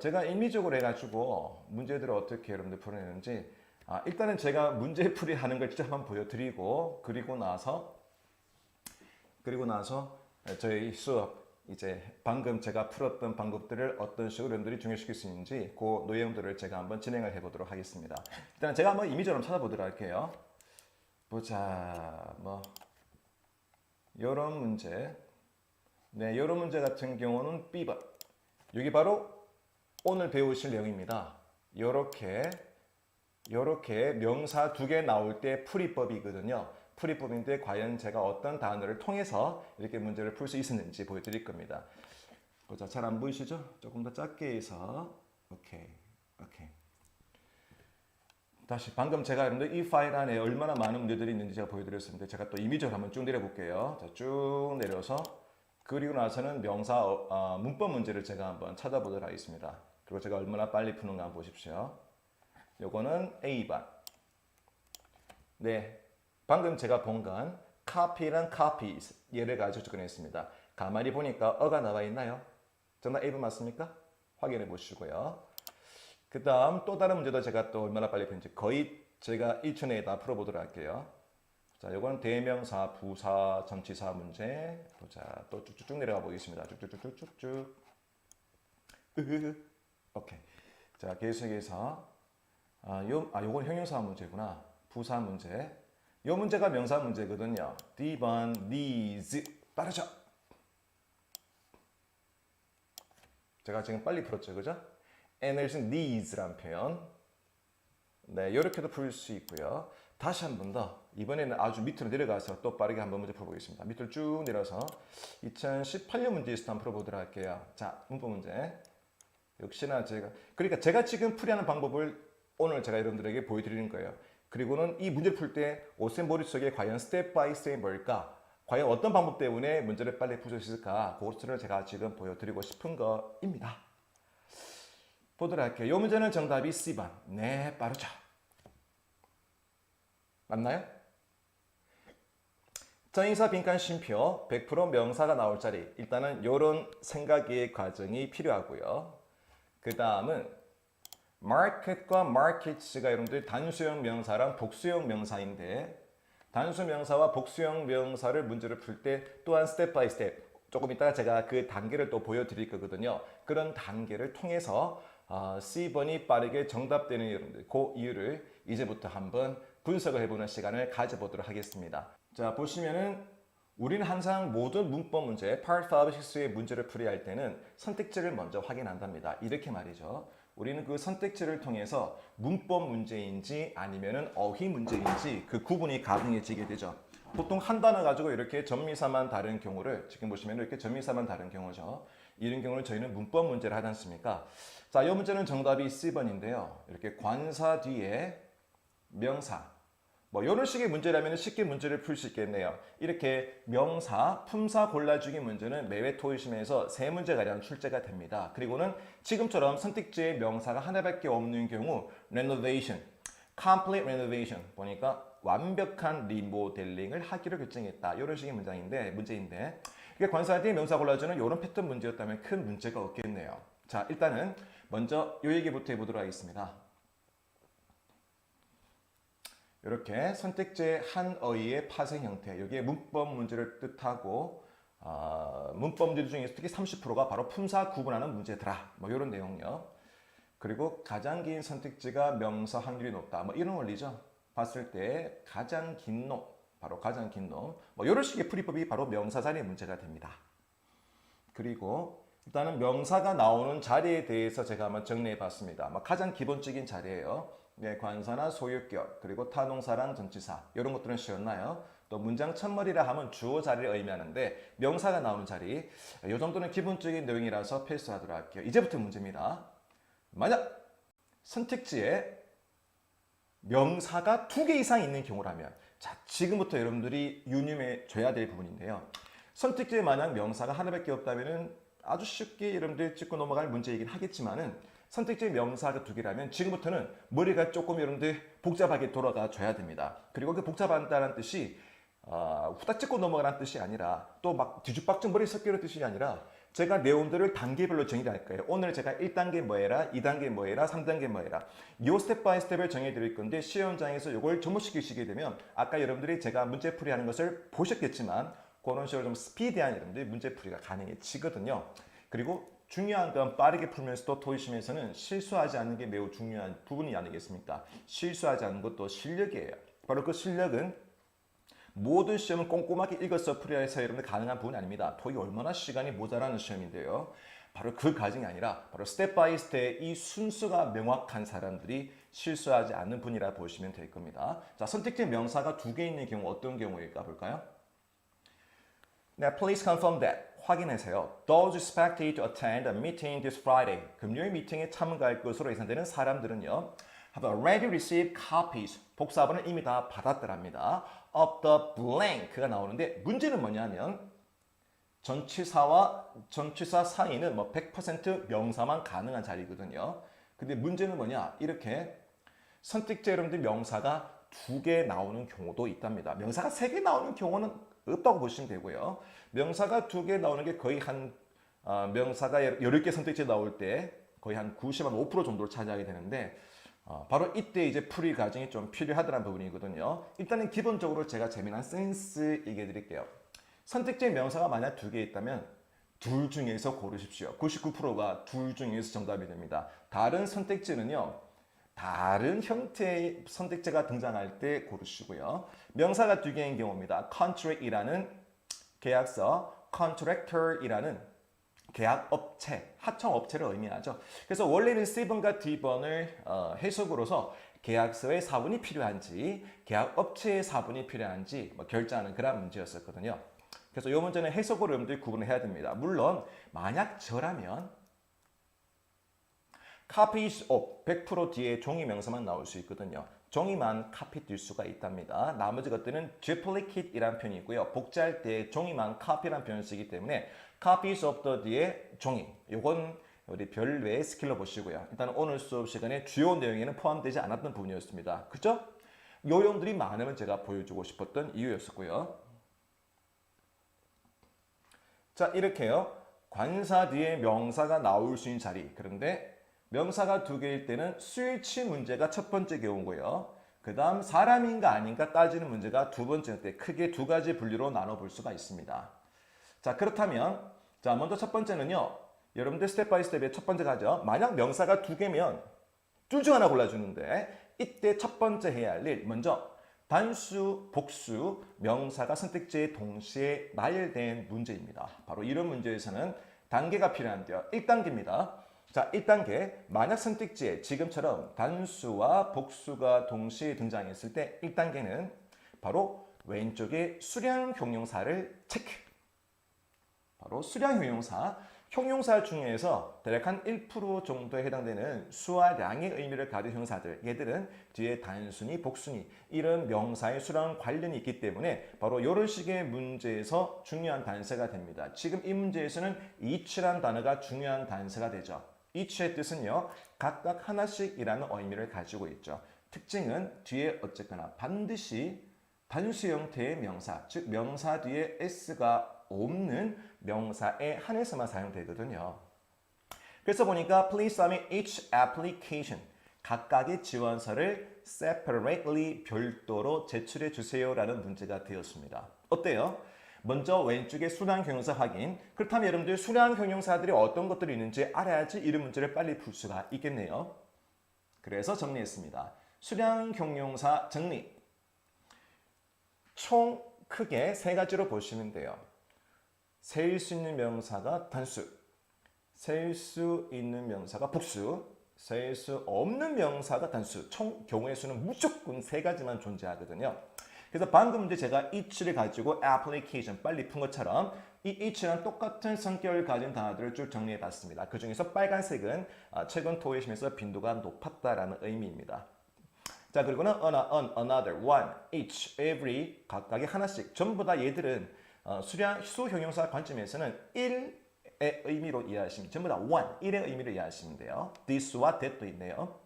제가 임의적으로 해가지고 문제들을 어떻게 여러분들 풀어내는지 일단은 제가 문제풀이 하는 걸 직접 한번 보여드리고 그리고 나서 저희 수업 이제 방금 제가 풀었던 방법들을 어떤 식으로 여러분들이 중요시킬 수 있는지 그 내용들을 제가 한번 진행을 해보도록 하겠습니다. 일단 제가 한번 임의적으로 찾아보도록 할게요. 보자, 뭐 요런 문제, 네, 요런 문제 같은 경우는 B번. 여기 바로 오늘 배우실 내용입니다. 요렇게 명사 두 개 나올 때 풀이법이거든요. 풀이법인데 과연 제가 어떤 단어를 통해서 이렇게 문제를 풀 수 있었는지 보여드릴 겁니다. 보자, 잘 안 보이시죠? 조금 더 작게 해서 오케이. 다시 방금 제가 여러분들 이 파일 안에 얼마나 많은 문제들이 있는지 제가 보여드렸습니다. 제가 또 이미지를 한번 쭉 내려볼게요. 자, 쭉 내려서 그리고 나서는 명사 문법 문제를 제가 한번 찾아보도록 하겠습니다. 그리고 제가 얼마나 빨리 푸는가 한번 보십시오. 요거는 A반. 네, 방금 제가 본 건 copy랑 copies 얘를 가지고 접근했습니다. 가만히 보니까 어가 나와 있나요? 정답 A반 맞습니까? 확인해 보시고요. 그 다음 또 다른 문제도 제가 또 얼마나 빨리 푸는지 거의 제가 1초 내에 다 풀어보도록 할게요. 자, 요건 대명사, 부사, 전치사 문제. 보자, 또 쭉쭉쭉 내려가 보겠습니다. 쭉쭉쭉쭉쭉. 오케이. 자, 계속해서 요건 형용사 문제구나. 부사 문제. 요 문제가 명사 문제거든요. D번, these. 빠르죠? 제가 지금 빨리 풀었죠, 그죠? N을쓴 these란 표현. 네, 이렇게도 풀 수 있고요. 다시 한 번 더. 이번에는 아주 밑으로 내려가서 또 빠르게 한번 문제 풀어보겠습니다. 밑으로 쭉 내려서 2018년 문제에서 한번 풀어보도록 할게요. 자, 문법 문제. 역시나 그러니까 제가 지금 풀이하는 방법을 오늘 제가 여러분들에게 보여드리는 거예요. 그리고는 이 문제를 풀 때 오쌤 머릿속에 과연 스텝 바이 스텝이 뭘까? 과연 어떤 방법 때문에 문제를 빨리 풀 수 있을까? 그것을 제가 지금 보여드리고 싶은 거입니다. 보도록 할게요. 이 문제는 정답이 C번. 네, 빠르죠. 맞나요? 전인사 빈칸 쉼표 100% 명사가 나올 자리. 일단은 이런 생각의 과정이 필요하고요. 그 다음은 market과 markets가 여러분들 단수형 명사랑 복수형 명사인데 단수 명사와 복수형 명사를 문제를 풀 때 또한 스텝 바이 스텝 조금 이따가 제가 그 단계를 또 보여드릴 거거든요. 그런 단계를 통해서 C번이 빠르게 정답되는 여러분들 그 이유를 이제부터 한번 분석을 해보는 시간을 가져보도록 하겠습니다. 자, 보시면은 우리는 항상 모든 문법 문제, Part 5, 6의 문제를 풀이할 때는 선택지를 먼저 확인한답니다. 이렇게 말이죠. 우리는 그 선택지를 통해서 문법 문제인지 아니면은 어휘 문제인지 그 구분이 가능해지게 되죠. 보통 한 단어 가지고 이렇게 전미사만 다른 경우를 지금 보시면 이렇게 전미사만 다른 경우죠. 이런 경우를 저희는 문법 문제를 하지 않습니까? 자, 이 문제는 정답이 C번인데요. 이렇게 관사 뒤에 명사 뭐 이런 식의 문제라면 쉽게 문제를 풀 수 있겠네요. 이렇게 명사, 품사 골라주기 문제는 매회 토의심에서 3문제가량 출제가 됩니다. 그리고는 지금처럼 선택지의 명사가 하나밖에 없는 경우 renovation, complete renovation 보니까 완벽한 리모델링을 하기로 결정했다. 이런 식의 문제인데 이게 관사 뒤에 명사 골라주는 이런 패턴 문제였다면 큰 문제가 없겠네요. 자, 일단은 먼저 이 얘기부터 해보도록 하겠습니다. 이렇게 선택지의 한 어휘의 파생 형태, 여기에 문법 문제를 뜻하고 문법 문제 중에서 특히 30%가 바로 품사 구분하는 문제더라. 뭐 이런 내용요. 그리고 가장 긴 선택지가 명사 확률이 높다. 뭐 이런 원리죠. 봤을 때 가장 긴 놈, 바로 가장 긴 놈. 뭐 이런 식의 풀이법이 바로 명사 자리의 문제가 됩니다. 그리고 일단은 명사가 나오는 자리에 대해서 제가 한번 정리해 봤습니다. 가장 기본적인 자리예요. 네, 관사나 소유격, 그리고 타동사랑 전치사 이런 것들은 쉬웠나요? 또 문장 첫머리라 하면 주어 자리를 의미하는데 명사가 나오는 자리 이 정도는 기본적인 내용이라서 패스하도록 할게요. 이제부터 문제입니다. 만약 선택지에 명사가 2개 이상 있는 경우라면 자, 지금부터 여러분들이 유념해 줘야 될 부분인데요. 선택지에 만약 명사가 하나밖에 없다면 아주 쉽게 여러분들이 짚고 넘어갈 문제이긴 하겠지만은 선택지의 명사가 2개라면 지금부터는 머리가 조금 여러분들 복잡하게 돌아가 줘야 됩니다. 그리고 그 복잡하다는 뜻이 후딱 찍고 넘어가라는 뜻이 아니라 또 막 뒤죽박죽 머리 섞이는 뜻이 아니라 제가 내용들을 단계별로 정의를 할 거예요. 오늘 제가 1단계 뭐 해라, 2단계 뭐 해라, 3단계 뭐 해라. 요 스텝 바이 스텝을 정해 드릴 건데 시험 현장에서 이걸 접목시키시게 되면 아까 여러분들이 제가 문제풀이 하는 것을 보셨겠지만 그런 식으로 좀 스피디한 여러분들이 문제풀이가 가능해지거든요. 그리고 중요한 건 빠르게 풀면서도 토익 시험에서는 실수하지 않는 게 매우 중요한 부분이 아니겠습니까? 실수하지 않는 것도 실력이에요. 바로 그 실력은 모든 시험을 꼼꼼하게 읽어서 풀이해야 해서 여러분들 가능한 부분이 아닙니다. 토익이 얼마나 시간이 모자라는 시험인데요. 바로 그 과정이 아니라 바로 스텝 바이 스텝 이 순수가 명확한 사람들이 실수하지 않는 분이라 보시면 될 겁니다. 자, 선택지 명사가 2개 있는 경우 어떤 경우일까 볼까요? 네, please confirm that. 확인하세요. Those expected to attend a meeting this Friday. 금요일 미팅에 참가할 것으로 예상되는 사람들은요. have already received copies. 복사본을 이미 다 받았더랍니다. of the blank가 나오는데 문제는 뭐냐면 전치사와 전치사 사이는 뭐 100% 명사만 가능한 자리거든요. 근데 문제는 뭐냐? 이렇게 선택지 여러분들 명사가 2개 나오는 경우도 있답니다. 명사가 3개 나오는 경우는 없다고 보시면 되고요. 명사가 2개 나오는 게 거의 명사가 10개 선택지 나올 때 거의 한 95% 정도를 차지하게 되는데 바로 이때 이제 풀이 과정이 좀 필요하다는 부분이거든요. 일단은 기본적으로 제가 재미난 센스 얘기해 드릴게요. 선택지 명사가 만약 2개 있다면 둘 중에서 고르십시오. 99%가 둘 중에서 정답이 됩니다. 다른 선택지는요. 다른 형태의 선택지가 등장할 때 고르시고요. 명사가 2개인 경우입니다. contract이라는 계약서, contractor이라는 계약업체, 하청업체를 의미하죠. 그래서 원래는 C번과 D번을 해석으로서 계약서의 사본이 필요한지 계약업체의 사본이 필요한지 결정하는 그런 문제였었거든요. 그래서 이 문제는 해석으로 여러분들이 구분을 해야 됩니다. 물론 만약 저라면 copies of 100% 뒤에 종이 명사만 나올 수 있거든요. 종이만 카피 뛸 수가 있답니다. 나머지 것들은 duplicate이라는 표현이 있고요. 복제할 때 종이만 copy라는 표현을 쓰기 때문에 copies of the 뒤에 종이. 요건 우리 별외의 스킬로 보시고요. 일단 오늘 수업 시간에 주요 내용에는 포함되지 않았던 부분이었습니다. 그죠? 요령들이 많으면 제가 보여주고 싶었던 이유였었고요. 자, 이렇게요. 관사 뒤에 명사가 나올 수 있는 자리. 그런데 명사가 2개일 때는 스위치 문제가 첫 번째 경우고요. 그 다음 사람인가 아닌가 따지는 문제가 2번째 때 크게 2가지 분류로 나눠볼 수가 있습니다. 자, 그렇다면 자 먼저 첫 번째는요. 여러분들 스텝 바이 스텝의 첫 번째 가죠. 만약 명사가 2개면 둘 중 하나 골라주는데 이때 첫 번째 해야 할 일 먼저 단수, 복수, 명사가 선택지에 동시에 나열된 문제입니다. 바로 이런 문제에서는 단계가 필요한데요. 1단계입니다. 자, 1단계 만약 선택지에 지금처럼 단수와 복수가 동시에 등장했을 때 1단계는 바로 왼쪽에 수량 형용사를 체크. 바로 수량 형용사. 형용사 중에서 대략 한 1% 정도에 해당되는 수와 양의 의미를 가진 형용사들. 얘들은 뒤에 단순히, 복순이 이런 명사의 수랑 관련이 있기 때문에 바로 이런 식의 문제에서 중요한 단서가 됩니다. 지금 이 문제에서는 each라는 단어가 중요한 단서가 되죠. each의 뜻은요. 각각 하나씩이라는 의미를 가지고 있죠. 특징은 뒤에 어쨌거나 반드시 단수 형태의 명사, 즉 명사 뒤에 s가 없는 명사에 한해서만 사용되거든요. 그래서 보니까 please submit each application. 각각의 지원서를 separately 별도로 제출해 주세요라는 문제가 되었습니다. 어때요? 먼저 왼쪽에 수량 형용사 확인. 그렇다면 여러분들 수량 형용사들이 어떤 것들이 있는지 알아야지 이런 문제를 빨리 풀 수가 있겠네요. 그래서 정리했습니다. 수량 형용사 정리. 총 크게 3가지로 보시면 돼요. 세일 수 있는 명사가 단수, 세일 수 있는 명사가 복수, 세일 수 없는 명사가 단수. 총 경우의 수는 무조건 3가지만 존재하거든요. 그래서 방금 문제 제가 each를 가지고 application 빨리 푼 것처럼 이 each랑 똑같은 성격을 가진 단어들을 쭉 정리해 봤습니다. 그 중에서 빨간색은 최근 토익 시험에서 빈도가 높았다라는 의미입니다. 자, 그리고는 another, one, each, every 각각의 하나씩. 전부 다 얘들은 수량, 수 형용사 관점에서는 1의 의미로 이해하시면 전부 다 one, 1의 의미로 이해하시면 돼요. this와 that도 있네요.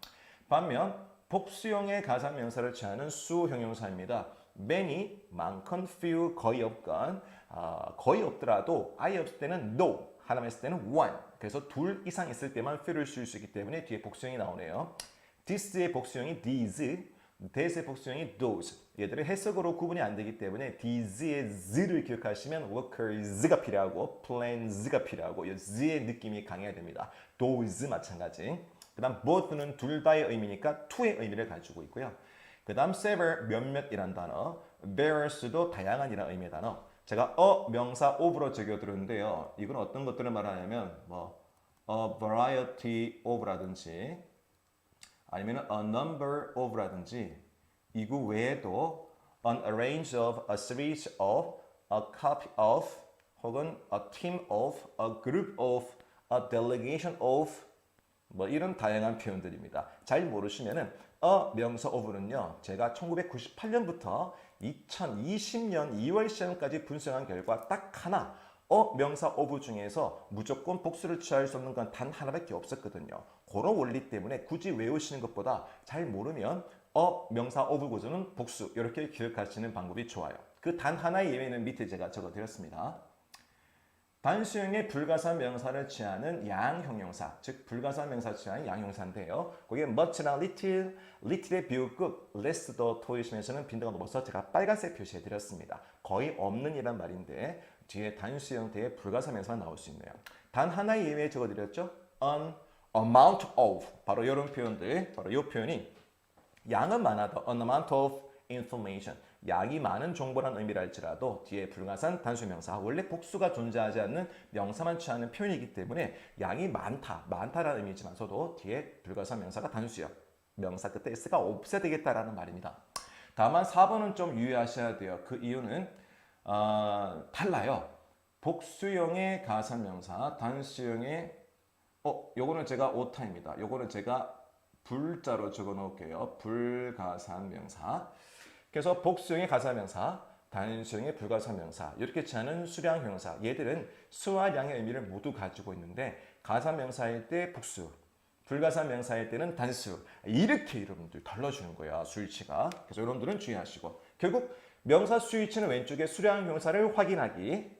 반면 복수형의 가사명사를 취하는 수 형용사입니다. many, 많건, few, 거의 없건 거의 없더라도 아예 없을 때는 no 하나만 있을 때는 one. 그래서 둘 이상 있을 때만 fill을 쓸 수 있기 때문에 뒤에 복수형이 나오네요. this의 복수형이 these, that의 복수형이 those. 얘들은 해석으로 구분이 안 되기 때문에 these의 z를 기억하시면 workers가 필요하고 plans가 필요하고 이 z의 느낌이 강해야 됩니다. those 마찬가지. 그 다음 both는 둘 다의 의미니까 to의 의미를 가지고 있고요. 그 다음 several 몇몇이란 단어, various도 다양한이라는 의미의 단어. 제가 명사 of로 적어드렸는데요. 이건 어떤 것들을 말하냐면 a variety of라든지 아니면 a number of라든지 이거 외에도 an arrange of, a series of, a copy of 혹은 a team of, a group of, a delegation of 이런 다양한 표현들입니다. 잘 모르시면은 명사 of는요. 제가 1998년부터 2020년 2월 시험까지 분석한 결과 딱 하나 명사 of 중에서 무조건 복수를 취할 수 없는 건 단 하나밖에 없었거든요. 그런 원리 때문에 굳이 외우시는 것보다 잘 모르면 명사 of 구조는 복수 이렇게 기억하시는 방법이 좋아요. 그 단 하나의 예외는 밑에 제가 적어드렸습니다. 단수형의 불가산 명사를 취하는 양형용사, 즉 불가산 명사 취하는 양형사인데요. 거기에 much랑 little, little의 비읍급 less 더 토이시면서는 빈도가 넘어서 제가 빨간색 표시해드렸습니다. 거의 없는 이란 말인데 뒤에 단수형 대에 불가산 명사가 나올 수 있네요. 단 하나의 예외 적어드렸죠. an amount of, 바로 이런 표현들, 바로 이 표현이 양은 많아도 an amount of information, 양이 많은 정보란 의미라 할지라도 뒤에 불가산 단수명사, 원래 복수가 존재하지 않는 명사만 취하는 표현이기 때문에 양이 많다라는 의미지만서도 뒤에 불가산 명사가 단수형, 명사 끝에 s가 없애야 되겠다라는 말입니다. 다만 4번은 좀 유의하셔야 돼요. 그 이유는 달라요. 복수형의 가산명사, 단수형의 요거는 제가 오타입니다. 요거는 제가 불자로 적어 놓을게요. 불가산명사. 그래서 복수형의 가사명사, 단수형의 불가사명사 이렇게 취하는 수량형사 얘들은 수와 양의 의미를 모두 가지고 있는데 가사명사일 때 복수, 불가사명사일 때는 단수 이렇게 여러분들 달라주는 거야 수위치가. 그래서 여러분들은 주의하시고 결국 명사 수위치는 왼쪽에 수량형사를 확인하기.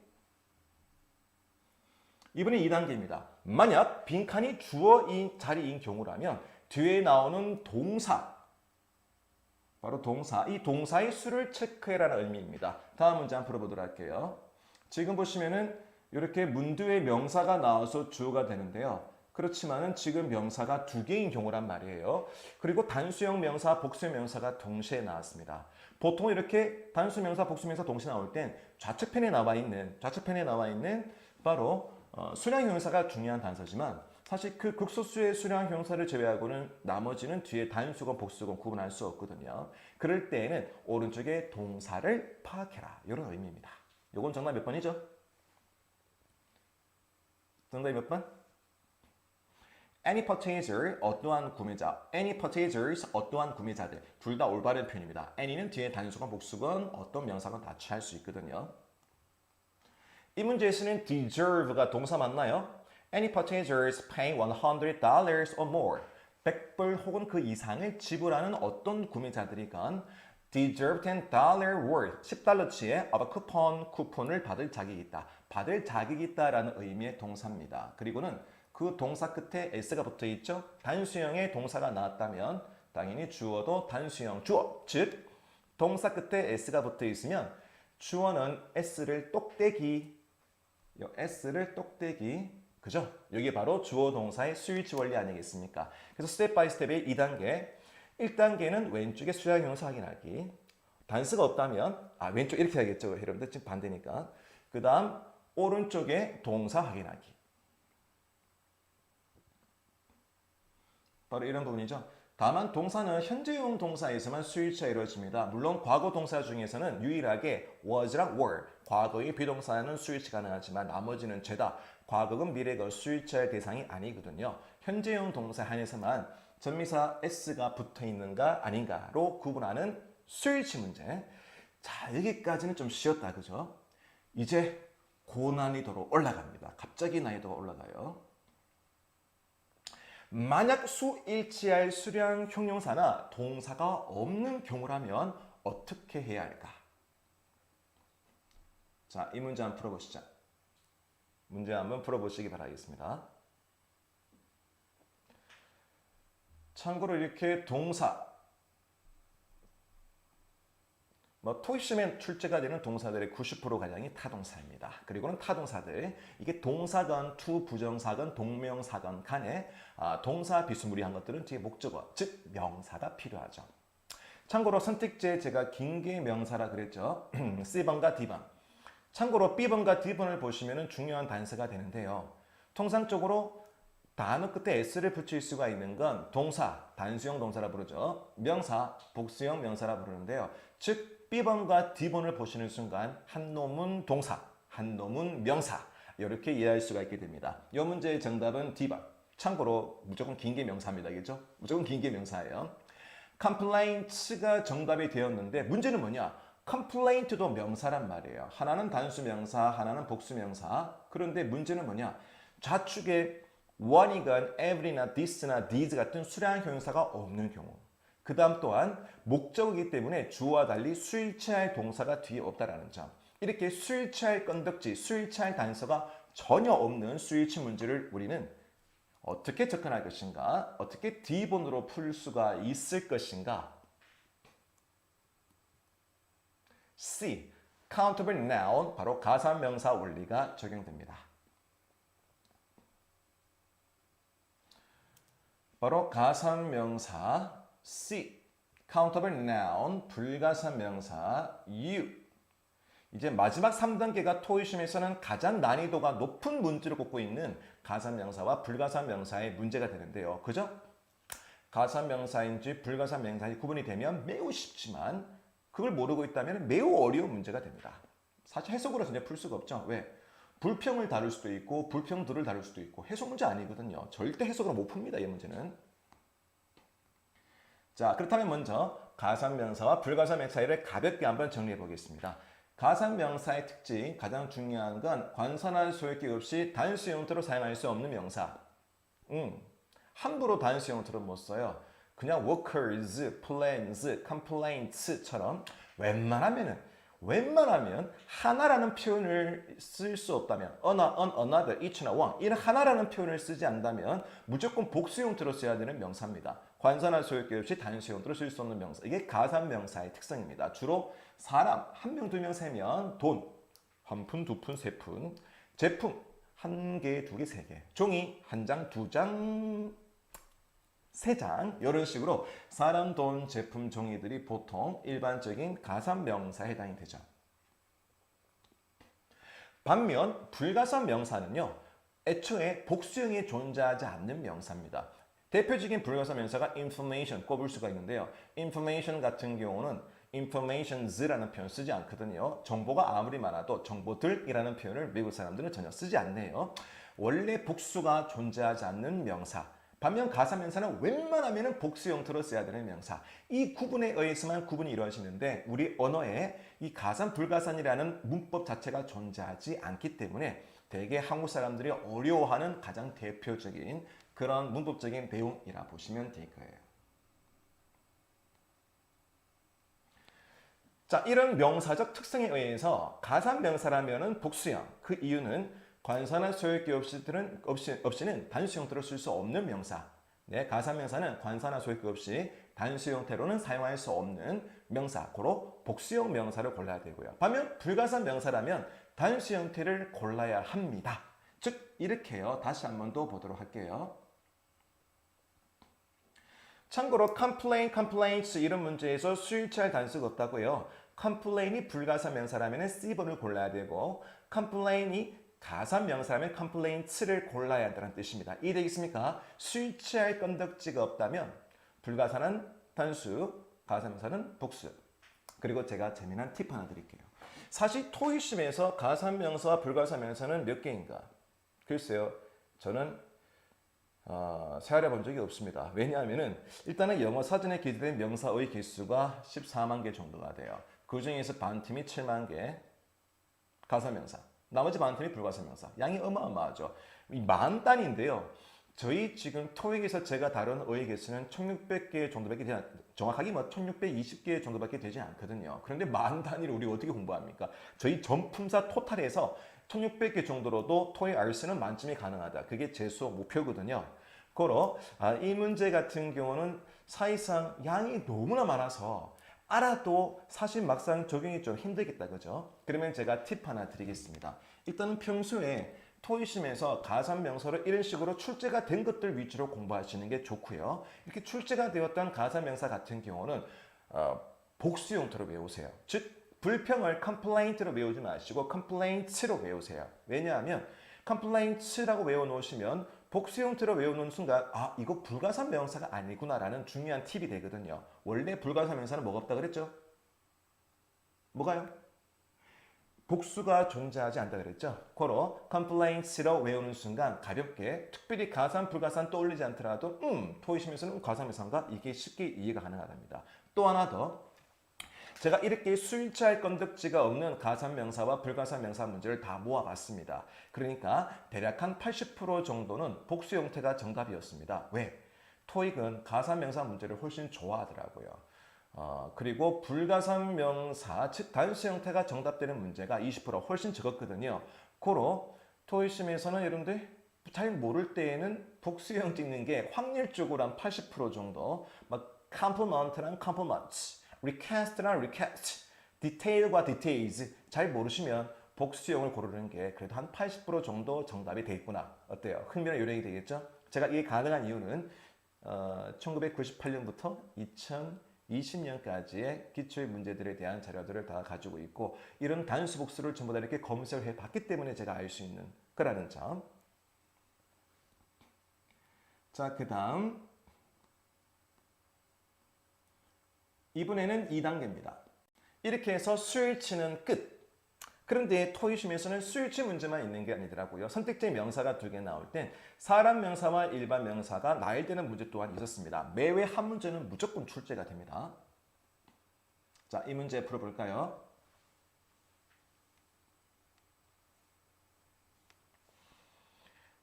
이번에 2단계입니다. 만약 빈칸이 주어인 자리인 경우라면 뒤에 나오는 동사 바로 동사, 이 동사의 수를 체크해라는 의미입니다. 다음 문제 한번 풀어보도록 할게요. 지금 보시면은 이렇게 문두에 명사가 나와서 주어가 되는데요. 그렇지만은 지금 명사가 두 개인 경우란 말이에요. 그리고 단수형 명사, 복수형 명사가 동시에 나왔습니다. 보통 이렇게 단수명사, 복수명사 동시에 나올 땐 좌측편에 나와 있는 바로 수량형용사가 중요한 단서지만 사실 그 극소수의 수량형용사를 제외하고는 나머지는 뒤에 단수건 복수건 구분할 수 없거든요. 그럴 때에는 오른쪽에 동사를 파악해라 이런 의미입니다. 이건 정답 몇 번이죠? 정답이 몇 번? Any purchaser, 어떠한 구매자. Any purchasers, 어떠한 구매자들. 둘 다 올바른 표현입니다. any는 뒤에 단수건 복수건 어떤 명사건 다 취할 수 있거든요. 이 문제에서는 deserve가 동사 맞나요? Any purchasers pay $100 or more. 100불 혹은 그 이상을 지불하는 어떤 구매자들이건 deserve $10 worth, 10달러치의 of a coupon, 쿠폰을 받을 자격이 있다. 받을 자격이 있다라는 의미의 동사입니다. 그리고는 그 동사 끝에 s가 붙어 있죠. 단수형의 동사가 나왔다면 당연히 주어도 단수형 주어, 즉 동사 끝에 s가 붙어 있으면 주어는 s를 똑대기, 그죠? 여기 바로 주어 동사의 스위치 원리 아니겠습니까? 그래서 스텝 바이 스텝의 2단계. 1단계는 왼쪽에 수량형사 확인하기. 단수가 없다면 왼쪽 이렇게 하겠죠. 여러분들 지금 반대니까. 그 다음 오른쪽에 동사 확인하기. 바로 이런 부분이죠. 다만 동사는 현재형 동사에서만 스위치가 이루어집니다. 물론 과거 동사 중에서는 유일하게 was랑 were, 과거의 비동사는 스위치 가능하지만 나머지는 죄다, 과거금, 미래금 스위치할 대상이 아니거든요. 현재형 동사 한에서만 전미사 s가 붙어 있는가 아닌가로 구분하는 스위치 문제. 자, 여기까지는 좀 쉬웠다, 그죠? 이제 고난이도로 올라갑니다. 갑자기 난이도가 올라가요. 만약 수일치할 수량 형용사나 동사가 없는 경우라면 어떻게 해야 할까? 자, 이 문제 한번 풀어보시죠. 문제 한번 풀어보시기 바라겠습니다. 참고로 이렇게 동사, 토익 시험에 출제가 되는 동사들의 90%가량이 타동사입니다. 그리고는 타동사들, 이게 동사건, 투 부정사건, 동명사건 간에 동사 비스무리한 것들은 뒤에 목적어, 즉 명사가 필요하죠. 참고로 선택지에 제가 긴 게 명사라 그랬죠. C번과 D번. 참고로 B번과 D번을 보시면 중요한 단서가 되는데요. 통상적으로 단어 끝에 s를 붙일 수가 있는 건 동사, 단수형 동사라 부르죠. 명사, 복수형 명사라 부르는데요. 즉 B번과 D번을 보시는 순간 한 놈은 동사, 한 놈은 명사 이렇게 이해할 수가 있게 됩니다. 이 문제의 정답은 D번. 참고로 무조건 긴 게 명사입니다. 알겠죠? 무조건 긴 게 명사예요. complaints가 정답이 되었는데 문제는 뭐냐? complaint도 명사란 말이에요. 하나는 단수 명사, 하나는 복수 명사. 그런데 문제는 뭐냐? 좌측에 one이건 every나 this나 these 같은 수량 형용사가 없는 경우. 그 다음 또한 목적이기 때문에 주어와 달리 수일치할 동사가 뒤에 없다라는 점. 이렇게 수일치할 건덕지, 수일치할 단서가 전혀 없는 수일치 문제를 우리는 어떻게 접근할 것인가? 어떻게 D본으로 풀 수가 있을 것인가? C. countable noun, 바로 가산명사 원리가 적용됩니다. 바로 가산명사 C. countable noun, 불가산명사 U. 이제 마지막 3단계가 토익 시험에서는 가장 난이도가 높은 문제를 꼽고 있는 가산명사와 불가산명사의 문제가 되는데요. 그죠? 가산명사인지 불가산명사인지 구분이 되면 매우 쉽지만 그걸 모르고 있다면 매우 어려운 문제가 됩니다. 사실 해석으로 전혀 풀 수가 없죠. 왜? 불평을 다룰 수도 있고 불평들을 다룰 수도 있고 해석 문제 아니거든요. 절대 해석으로 못 풉니다. 이 문제는. 자, 그렇다면 먼저 가산명사와 불가산명사 사이를 가볍게 한번 정리해 보겠습니다. 가산명사의 특징, 가장 중요한 건 관사나 소유격 없이 단수 형태로 사용할 수 없는 명사. 함부로 단수 형태로 못 써요. 그냥 workers, plans, complaints처럼 웬만하면 하나라는 표현을 쓸 수 없다면 another, each나 one 이런 하나라는 표현을 쓰지 않는다면 무조건 복수 형태로 써야 되는 명사입니다. 관사나 소유격 없이 단수 형태로 쓸 수 없는 명사. 이게 가산명사의 특성입니다. 주로 사람, 한 명, 두 명, 세 명, 돈, 한 푼, 두 푼, 세 푼, 제품, 한 개, 두 개, 세 개, 종이, 한 장, 두 장, 세 장 이런 식으로 사람, 돈, 제품, 종이들이 보통 일반적인 가산명사에 해당이 되죠. 반면 불가산 명사는요. 애초에 복수형이 존재하지 않는 명사입니다. 대표적인 불가산 명사가 information 꼽을 수가 있는데요. information 같은 경우는 informations라는 표현 쓰지 않거든요. 정보가 아무리 많아도 정보들이라는 표현을 외국 사람들은 전혀 쓰지 않네요. 원래 복수가 존재하지 않는 명사. 반면 가산명사는 웬만하면 복수 형태로 써야 되는 명사. 이 구분에 의해서만 구분이 이루어지는데 우리 언어에 이 가산, 불가산이라는 문법 자체가 존재하지 않기 때문에 대개 한국 사람들이 어려워하는 가장 대표적인 그런 문법적인 내용이라 보시면 될 거예요. 자, 이런 명사적 특성에 의해서 가산명사라면은 복수형. 그 이유는 관사나 소유격 없이는 단수 형태로 쓸 수 없는 명사. 네, 가산명사는 관사나 소유격 없이 단수 형태로는 사용할 수 없는 명사. 고로 복수형 명사를 골라야 되고요. 반면 불가산 명사라면 단수 형태를 골라야 합니다. 즉 이렇게요. 다시 한 번 더 보도록 할게요. 참고로 complain, complaints 이런 문제에서 수일치할 단수가 없다고요. complain이 불가산 명사라면 C번을 골라야 되고 complain이 가산 명사라면 complaints를 골라야 한다는 뜻입니다. 이해되겠습니까? 수일치할 건덕지가 없다면 불가산은 단수, 가산 명사는 복수. 그리고 제가 재미난 팁 하나 드릴게요. 사실 토익 시험에서 가산 명사와 불가산 명사는 몇 개인가? 글쎄요. 저는 세알해 본 적이 없습니다. 왜냐하면 일단은 영어 사전에 기재된 명사의 개수가 14만 개 정도가 돼요. 그 중에서 반팀이 7만 개 가산명사, 나머지 반팀이 불가산명사. 양이 어마어마하죠. 이 만 단위인데요. 저희 지금 토익에서 제가 다룬 어휘 개수는 1600개 정도밖에 되지 정확하게 1620개 정도밖에 되지 않거든요. 그런데 만 단위를 우리 어떻게 공부합니까? 저희 전품사 토탈에서 1600개 정도로도 토익 RC는 만점이 가능하다. 그게 제 수업 목표거든요. 고로 이 문제 같은 경우는 사실상 양이 너무나 많아서 알아도 사실 막상 적용이 좀 힘들겠다, 그죠? 그러면 제가 팁 하나 드리겠습니다. 일단은 평소에 토익심에서 가산명사로 이런 식으로 출제가 된 것들 위주로 공부하시는 게 좋고요. 이렇게 출제가 되었던 가산명사 같은 경우는 복수 형태로 외우세요. 즉 불평을 complaint로 외우지 마시고 complaints로 외우세요. 왜냐하면 complaints라고 외워놓으시면 복수 형태로 외우는 순간 이거 불가산 명사가 아니구나라는 중요한 팁이 되거든요. 원래 불가산 명사는 뭐가 없다 그랬죠? 뭐가요? 복수가 존재하지 않다 그랬죠? 고로 complaints로 외우는 순간 가볍게 특별히 가산 불가산 떠올리지 않더라도 토익심에서는 가산 명사인가? 이게 쉽게 이해가 가능하답니다. 또 하나 더 제가 이렇게 수일치할 건덕지가 없는 가산명사와 불가산명사 문제를 다 모아봤습니다. 그러니까 대략 한 80% 정도는 복수 형태가 정답이었습니다. 왜? 토익은 가산명사 문제를 훨씬 좋아하더라고요. 그리고 불가산명사, 즉 단수 형태가 정답되는 문제가 20% 훨씬 적었거든요. 고로 토익심에서는 여러분들 잘 모를 때에는 복수형 찍는 게 확률적으로 한 80% 정도, 막 compliment랑 compliments, recast랑 recast, detail과 details 잘 모르시면 복수형을 고르는 게 그래도 한 80% 정도 정답이 되겠구나. 어때요? 흥미로운 요령이 되겠죠? 제가 이게 가능한 이유는 1998년부터 2020년까지의 기초의 문제들에 대한 자료들을 다 가지고 있고 이런 단수 복수를 전부 다 이렇게 검색을 해봤기 때문에 제가 알 수 있는 거라는 점. 자, 그 다음 이번에는 2단계입니다. 이렇게 해서 수일치는 끝. 그런데 토익심에서는 수일치 문제만 있는 게 아니더라고요. 선택적 명사가 2개 나올 땐 사람 명사와 일반 명사가 나열되는 문제 또한 있었습니다. 매회 한 문제는 무조건 출제가 됩니다. 자, 이 문제 풀어볼까요?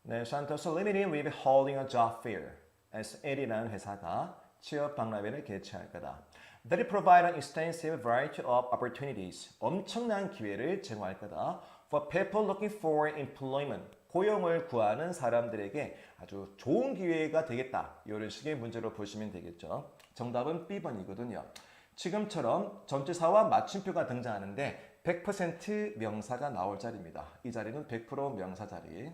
네, Santos Limited will be holding a job fair. S1이라는 회사가 취업 박람회를 개최할 거다. That provide an extensive variety of opportunities. 엄청난 기회를 제공할 거다. For people looking for employment. 고용을 구하는 사람들에게 아주 좋은 기회가 되겠다. 이런 식의 문제로 보시면 되겠죠. 정답은 B번이거든요. 지금처럼 전치사와 마침표가 등장하는데 100% 명사가 나올 자리입니다. 이 자리는 100% 명사 자리.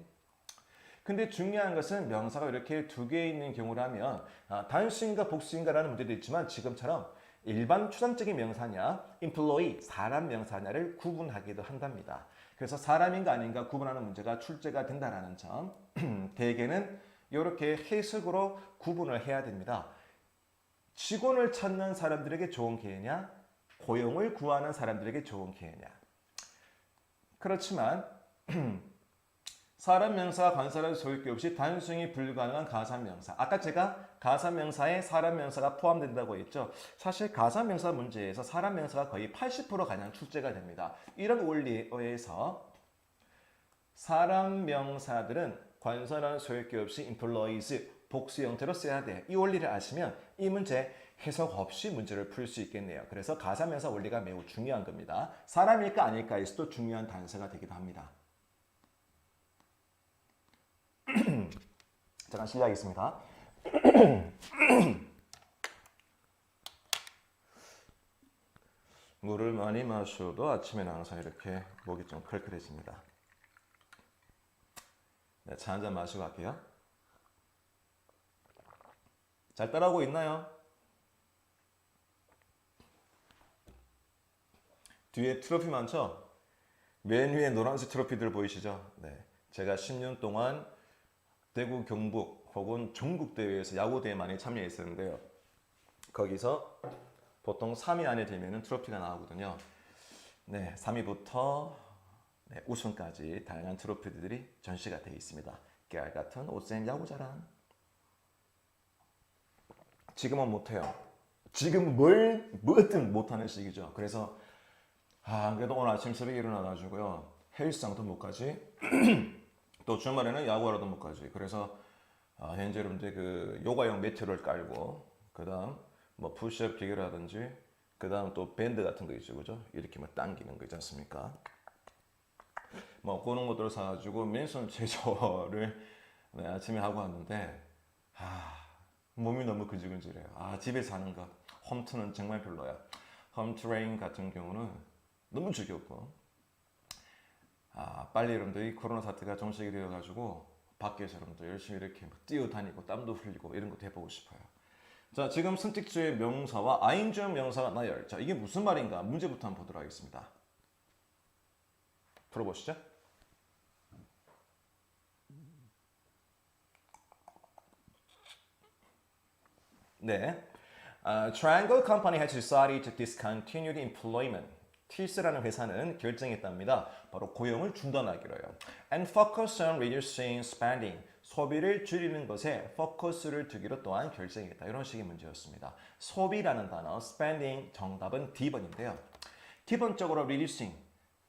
근데 중요한 것은 명사가 이렇게 2개 있는 경우라면 단수인가 복수인가라는 문제도 있지만 지금처럼 일반 추상적인 명사냐, employee, 사람 명사냐를 구분하기도 한답니다. 그래서 사람인가 아닌가 구분하는 문제가 출제가 된다는 점. 대개는 이렇게 해석으로 구분을 해야 됩니다. 직원을 찾는 사람들에게 좋은 기회냐, 고용을 구하는 사람들에게 좋은 기회냐. 그렇지만 사람 명사와 관사를 소유기 없이 단순히 불가능한 가산명사. 아까 제가 가산명사에 사람 명사가 포함된다고 했죠. 사실 가산명사 문제에서 사람 명사가 거의 80%가량 출제가 됩니다. 이런 원리에 의해서 사람 명사들은 관사라는 소유기 없이 employees, 복수 형태로 써야 돼. 이 원리를 아시면 이 문제 해석 없이 문제를 풀 수 있겠네요. 그래서 가산명사 원리가 매우 중요한 겁니다. 사람일까 아닐까에서도 중요한 단서가 되기도 합니다. 잠깐 실례하겠습니다. 물을 많이 마셔도 아침에는 항상 이렇게 목이 좀 클클해집니다. 네, 차 한잔 마시고 갈게요. 잘 따라오고 있나요? 뒤에 트로피 많죠? 맨 위에 노란색 트로피들 보이시죠? 네, 제가 10년 동안 대구, 경북 혹은 전국 대회에서 야구 대회 많이 참여했었는데요. 거기서 보통 3위 안에 들면 트로피가 나오거든요. 네, 3위부터 우승까지 다양한 트로피들이 전시가 되어 있습니다. 깨알 같은 옷샘 야구자랑. 지금은 못해요. 지금 뭐든 못하는 시기죠. 그래서 그래도 오늘 아침 새벽에 일어나가지고요. 헬스장도 못 가지. 또 주말에는 야구하러도 못 가지. 그래서 현재 여러분들 그 요가용 매트를 깔고 그 다음 뭐 푸시업 기계라든지 그 다음 또 밴드 같은 거 있죠, 그죠? 이렇게 뭐 당기는 거 있지 않습니까? 뭐 그런 것들을 사가지고 맨손 제조를 네, 아침에 하고 왔는데 몸이 너무 근질근질해요. 집에서 하는 거 홈트는 정말 별로야. 홈트레인 같은 경우는 너무 지겹고 빨리 여러분들이 코로나 사태가 종식이 되어가지고 밖에서 여러분들 열심히 이렇게 뛰어다니고 땀도 흘리고 이런 것도 해보고 싶어요. 자, 지금 선택지의 명사와 아인주어 명사가 나열. 자, 이게 무슨 말인가? 문제부터 한번 보도록 하겠습니다. 풀어보시죠. 네. Triangle Company has decided to discontinue the employment. 틸스라는 회사는 결정했답니다. 바로 고용을 중단하기로요. And focus on reducing spending. 소비를 줄이는 것에 포커스를 두기로 또한 결정했다. 이런 식의 문제였습니다. 소비라는 단어, spending 정답은 D번인데요. 기본적으로 reducing,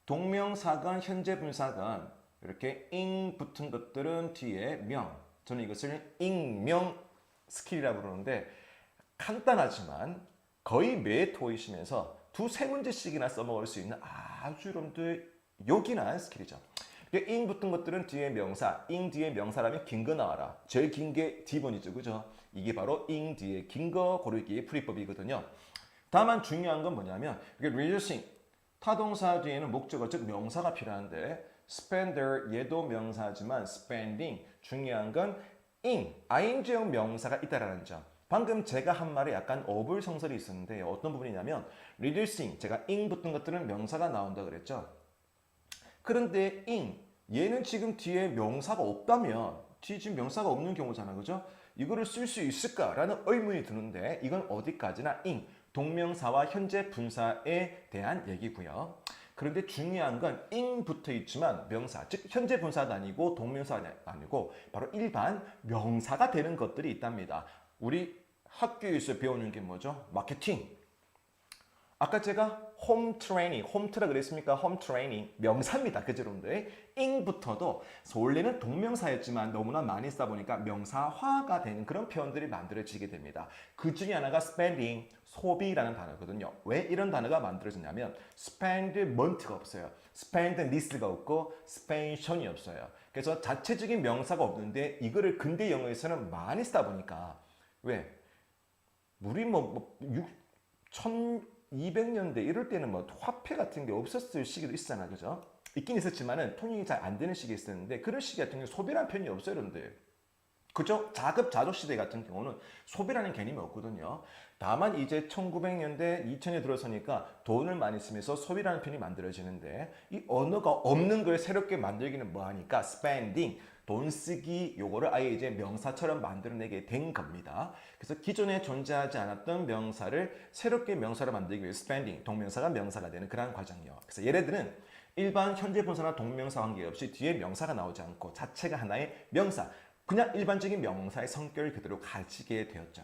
동명사건, 현재 분사건 이렇게 ing 붙은 것들은 뒤에 명. 저는 이것을 익명 스킬이라고 부르는데 간단하지만 거의 매 토이시면서 두세 문제씩이나 써먹을 수 있는 아주 여러분들 요긴한 스킬이죠. ing 붙은 것들은 뒤에 명사, ing 뒤에 명사라면 긴 거 나와라. 제일 긴 게 D번이죠, 그죠? 이게 바로 ing 뒤에 긴 거 고르기의 풀이법이거든요. 다만 중요한 건 뭐냐면 이게 reducing, 타동사 뒤에는 목적어 즉 명사가 필요한데 spender 얘도 명사지만 spending 중요한 건 ing형 명사가 있다라는 점. 방금 제가 한 말에 약간 어불성설이 있었는데 어떤 부분이냐면 reducing, 제가 ing 붙은 것들은 명사가 나온다 그랬죠. 그런데 얘는 지금 뒤에 명사가 없다면 뒤에 지금 명사가 없는 경우잖아, 그죠? 이거를 쓸 수 있을까라는 의문이 드는데 이건 어디까지나 동명사와 현재 분사에 대한 얘기고요. 그런데 중요한 건 붙어 있지만 명사, 즉 현재 분사가 아니고 동명사가 아니고 바로 일반 명사가 되는 것들이 있답니다. 우리 학교에서 배우는 게 뭐죠? 마케팅. 아까 제가 홈 트레이닝, 홈트라 그랬습니까? 홈 트레이닝 명사입니다. 그죠, 여러분들? ing부터도 원래는 동명사였지만 너무나 많이 쓰다 보니까 명사화가 되는 그런 표현들이 만들어지게 됩니다. 그 중에 하나가 spending, 소비라는 단어거든요. 왜 이런 단어가 만들어지냐면 spend month가 없어요. spend this가 없고 spension이 없어요. 그래서 자체적인 명사가 없는데 이거를 근대 영어에서는 많이 쓰다 보니까 왜? 우리 1200년대 이럴 때는 화폐 같은 게 없었을 시기도 있잖아, 그죠? 있긴 있었지만은 통용이 잘 안 되는 시기 있었는데 그런 시기 같은 경우 소비라는 표현이 없어요, 여러분들. 그죠? 자급자족 시대 같은 경우는 소비라는 개념이 없거든요. 다만 이제 1900년대, 2000에 들어서니까 돈을 많이 쓰면서 소비라는 표현이 만들어지는데 이 언어가 없는 걸 새롭게 만들기는 뭐하니까 spending, 돈 쓰기 요거를 아예 이제 명사처럼 만들어내게 된 겁니다. 그래서 기존에 존재하지 않았던 명사를 새롭게 명사로 만들기 위해 spending, 동명사가 명사가 되는 그러한 과정이요. 그래서 얘네들은 일반 현재 분사나 동명사 관계없이 뒤에 명사가 나오지 않고 자체가 하나의 명사, 그냥 일반적인 명사의 성격을 그대로 가지게 되었죠.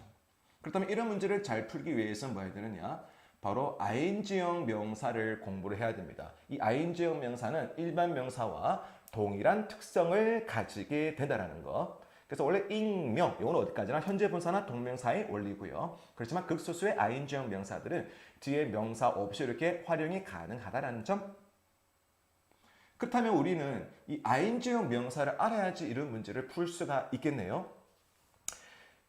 그렇다면 이런 문제를 잘 풀기 위해서는 뭐 해야 되느냐? 바로 ing형 명사를 공부를 해야 됩니다. 이 ing형 명사는 일반 명사와 동일한 특성을 가지게 된다는 거. 그래서 원래 익명, 이건 어디까지나 현재 분사나 동명사의 원리고요. 그렇지만 극소수의 ing형 명사들은 뒤에 명사 없이 이렇게 활용이 가능하다는 점. 그렇다면 우리는 이 ing형 명사를 알아야지 이런 문제를 풀 수가 있겠네요.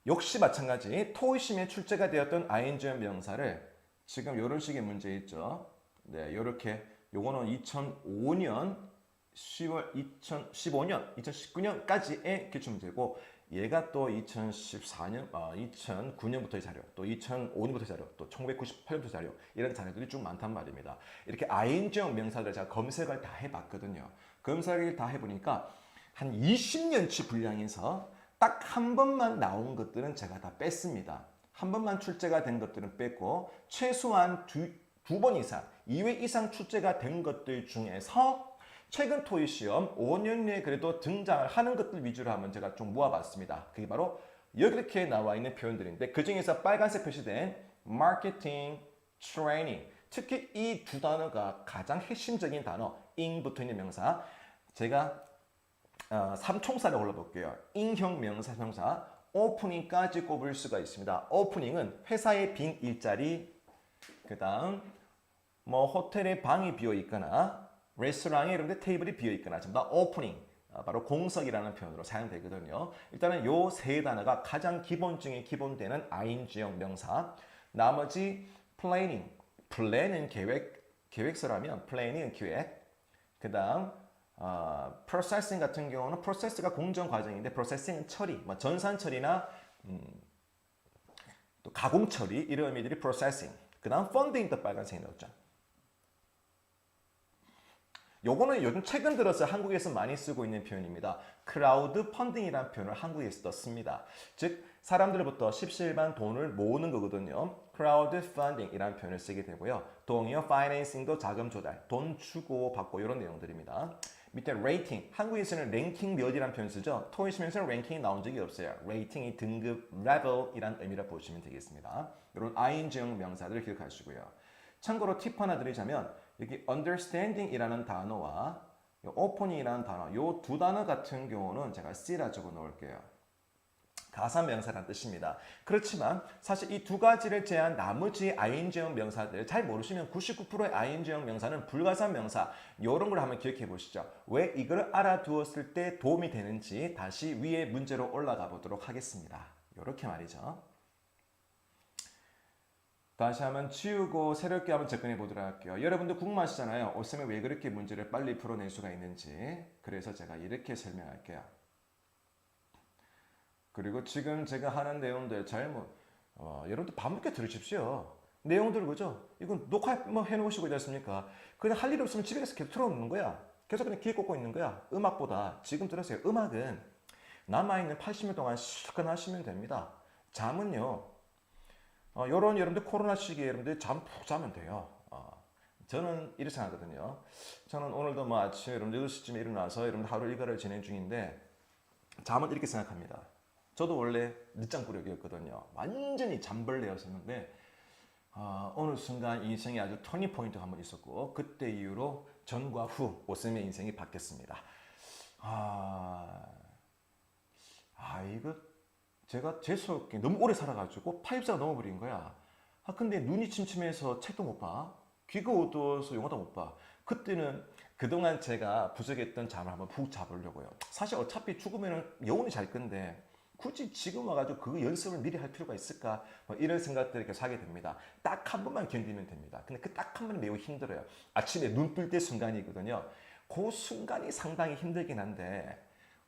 역시 마찬가지 토의심에 출제가 되었던 ing형 명사를 지금 이런 식의 문제 있죠. 네, 이렇게 요거는 2005년 10월 2015년, 2019년까지의 기출문제고 얘가 또 2014년, 2009년부터의 자료, 또 2005년부터의 자료, 또 1998년부터 자료 이런 자료들이 좀 많단 말입니다. 이렇게 ing형 명사들 제가 검색을 다 해봤거든요. 검색을 다 해보니까 한 20년치 분량에서 딱 한 번만 나온 것들은 제가 다 뺐습니다. 한 번만 출제가 된 것들은 뺐고 최소한 두 번 이상, 2회 이상 출제가 된 것들 중에서 최근 토익 시험 5년 내에 그래도 등장을 하는 것들 위주로 한번 제가 좀 모아봤습니다. 그게 바로 이렇게 나와 있는 표현들인데 그 중에서 빨간색 표시된 마케팅, 트레이닝, 특히 이 두 단어가 가장 핵심적인 단어, ing 붙어 있는 명사. 제가 3총사를 골라볼게요. ing형 명사, 형사, 오프닝까지 꼽을 수가 있습니다. 오프닝은 회사의 빈 일자리, 그 다음 뭐 호텔에 방이 비어 있거나 레스토랑에 여러분들 테이블이 비어 있거나 전부 다 오프닝, 바로 공석이라는 표현으로 사용되거든요. 일단은 요 세 단어가 가장 기본 중에 기본되는 ing형 명사. 나머지 planning, plan은 계획서라면 planning은 기획. 그다음 processing 같은 경우는 process가 공정 과정인데 processing은 처리, 뭐 전산 처리나 또 가공 처리 이런 의미들이 processing. 그다음 funding도 빨간색이 넣었죠. 요거는 요즘 최근 들어서 한국에서 많이 쓰고 있는 표현입니다. 크라우드 펀딩이라는 표현을 한국에서도 씁니다. 즉 사람들부터 십시일반 돈을 모으는 거거든요. 크라우드 펀딩이라는 표현을 쓰게 되고요. 동의어 파이낸싱도 자금 조달, 돈 주고 받고 이런 내용들입니다. 밑에 레이팅, 한국에서는 랭킹 몇이라는 표현 쓰죠. 토익 시험에서는 랭킹이 나온 적이 없어요. 레이팅이 등급, 레벨이라는 의미라 보시면 되겠습니다. 이런 ing형 명사들을 기억하시고요. 참고로 팁 하나 드리자면 여기 understanding이라는 단어와 opening이라는 단어, 이 두 단어 같은 경우는 제가 C라 적어 놓을게요. 가사명사라는 뜻입니다. 그렇지만 사실 이 두 가지를 제한 나머지 ing형 명사들 잘 모르시면 99%의 ing형 명사는 불가사명사 이런 걸 한번 기억해 보시죠. 왜 이걸 알아두었을 때 도움이 되는지 다시 위에 문제로 올라가 보도록 하겠습니다. 이렇게 말이죠. 다시 한번 치우고 새롭게 한번 접근해 보도록 할게요. 여러분들 궁금하시잖아요. 오쌤이 왜 그렇게 문제를 빨리 풀어낼 수가 있는지. 그래서 제가 이렇게 설명할게요. 그리고 지금 제가 하는 내용들 여러분들 밤늦게 들으십시오. 내용들 그죠? 이건 녹화 뭐 해놓으시고 있지 않습니까? 그냥 할 일 없으면 집에 가서 계속 틀어놓는 거야. 계속 그냥 귀에 꽂고 있는 거야. 음악보다 지금 들으세요. 음악은 남아있는 80년 동안 실컷 하시면 됩니다. 잠은요. 요런 여러분들 코로나 시기에 여러분들 잠 푹 자면 돼요. 저는 이렇게 생각하거든요. 저는 오늘도 뭐 아침에 여러분들 8시쯤에 일어나서 여러분들 하루 일과를 진행 중인데 잠은 이렇게 생각합니다. 저도 원래 늦잠꾸러기였거든요. 완전히 잠벌레였었는데 어느 순간 인생에 아주 터닝 포인트가 한번 있었고 그때 이후로 전과 후 오쌤의 인생이 바뀌었습니다. 이거 제가 재수없게 너무 오래 살아가지고 84가 넘어버린 거야. 근데 눈이 침침해서 책도 못 봐. 귀가 어두워서 영화도 못 봐. 그때는 그동안 제가 부족했던 잠을 한번 푹 자보려고요. 사실 어차피 죽으면 영혼이 잘 건데 굳이 지금 와가지고 그 연습을 미리 할 필요가 있을까? 뭐 이런 생각들을 계속 하게 됩니다. 딱 한 번만 견디면 됩니다. 근데 그 딱 한 번은 매우 힘들어요. 아침에 눈 뜰 때 순간이거든요. 그 순간이 상당히 힘들긴 한데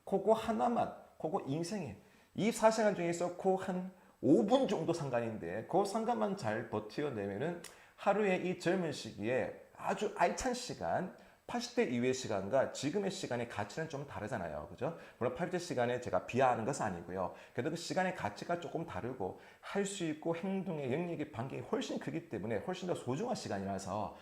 그거 하나만, 그거 인생에 24시간 중에서 그 한 5분 정도 상관인데 그 상관만 잘 버텨내면은 하루에 이 젊은 시기에 아주 알찬 시간 80대 이후의 시간과 지금의 시간의 가치는 좀 다르잖아요. 그죠? 물론 80대 시간에 제가 비하하는 것은 아니고요. 그래도 그 시간의 가치가 조금 다르고 할 수 있고 행동의 영역의 반경이 훨씬 크기 때문에 훨씬 더 소중한 시간이라서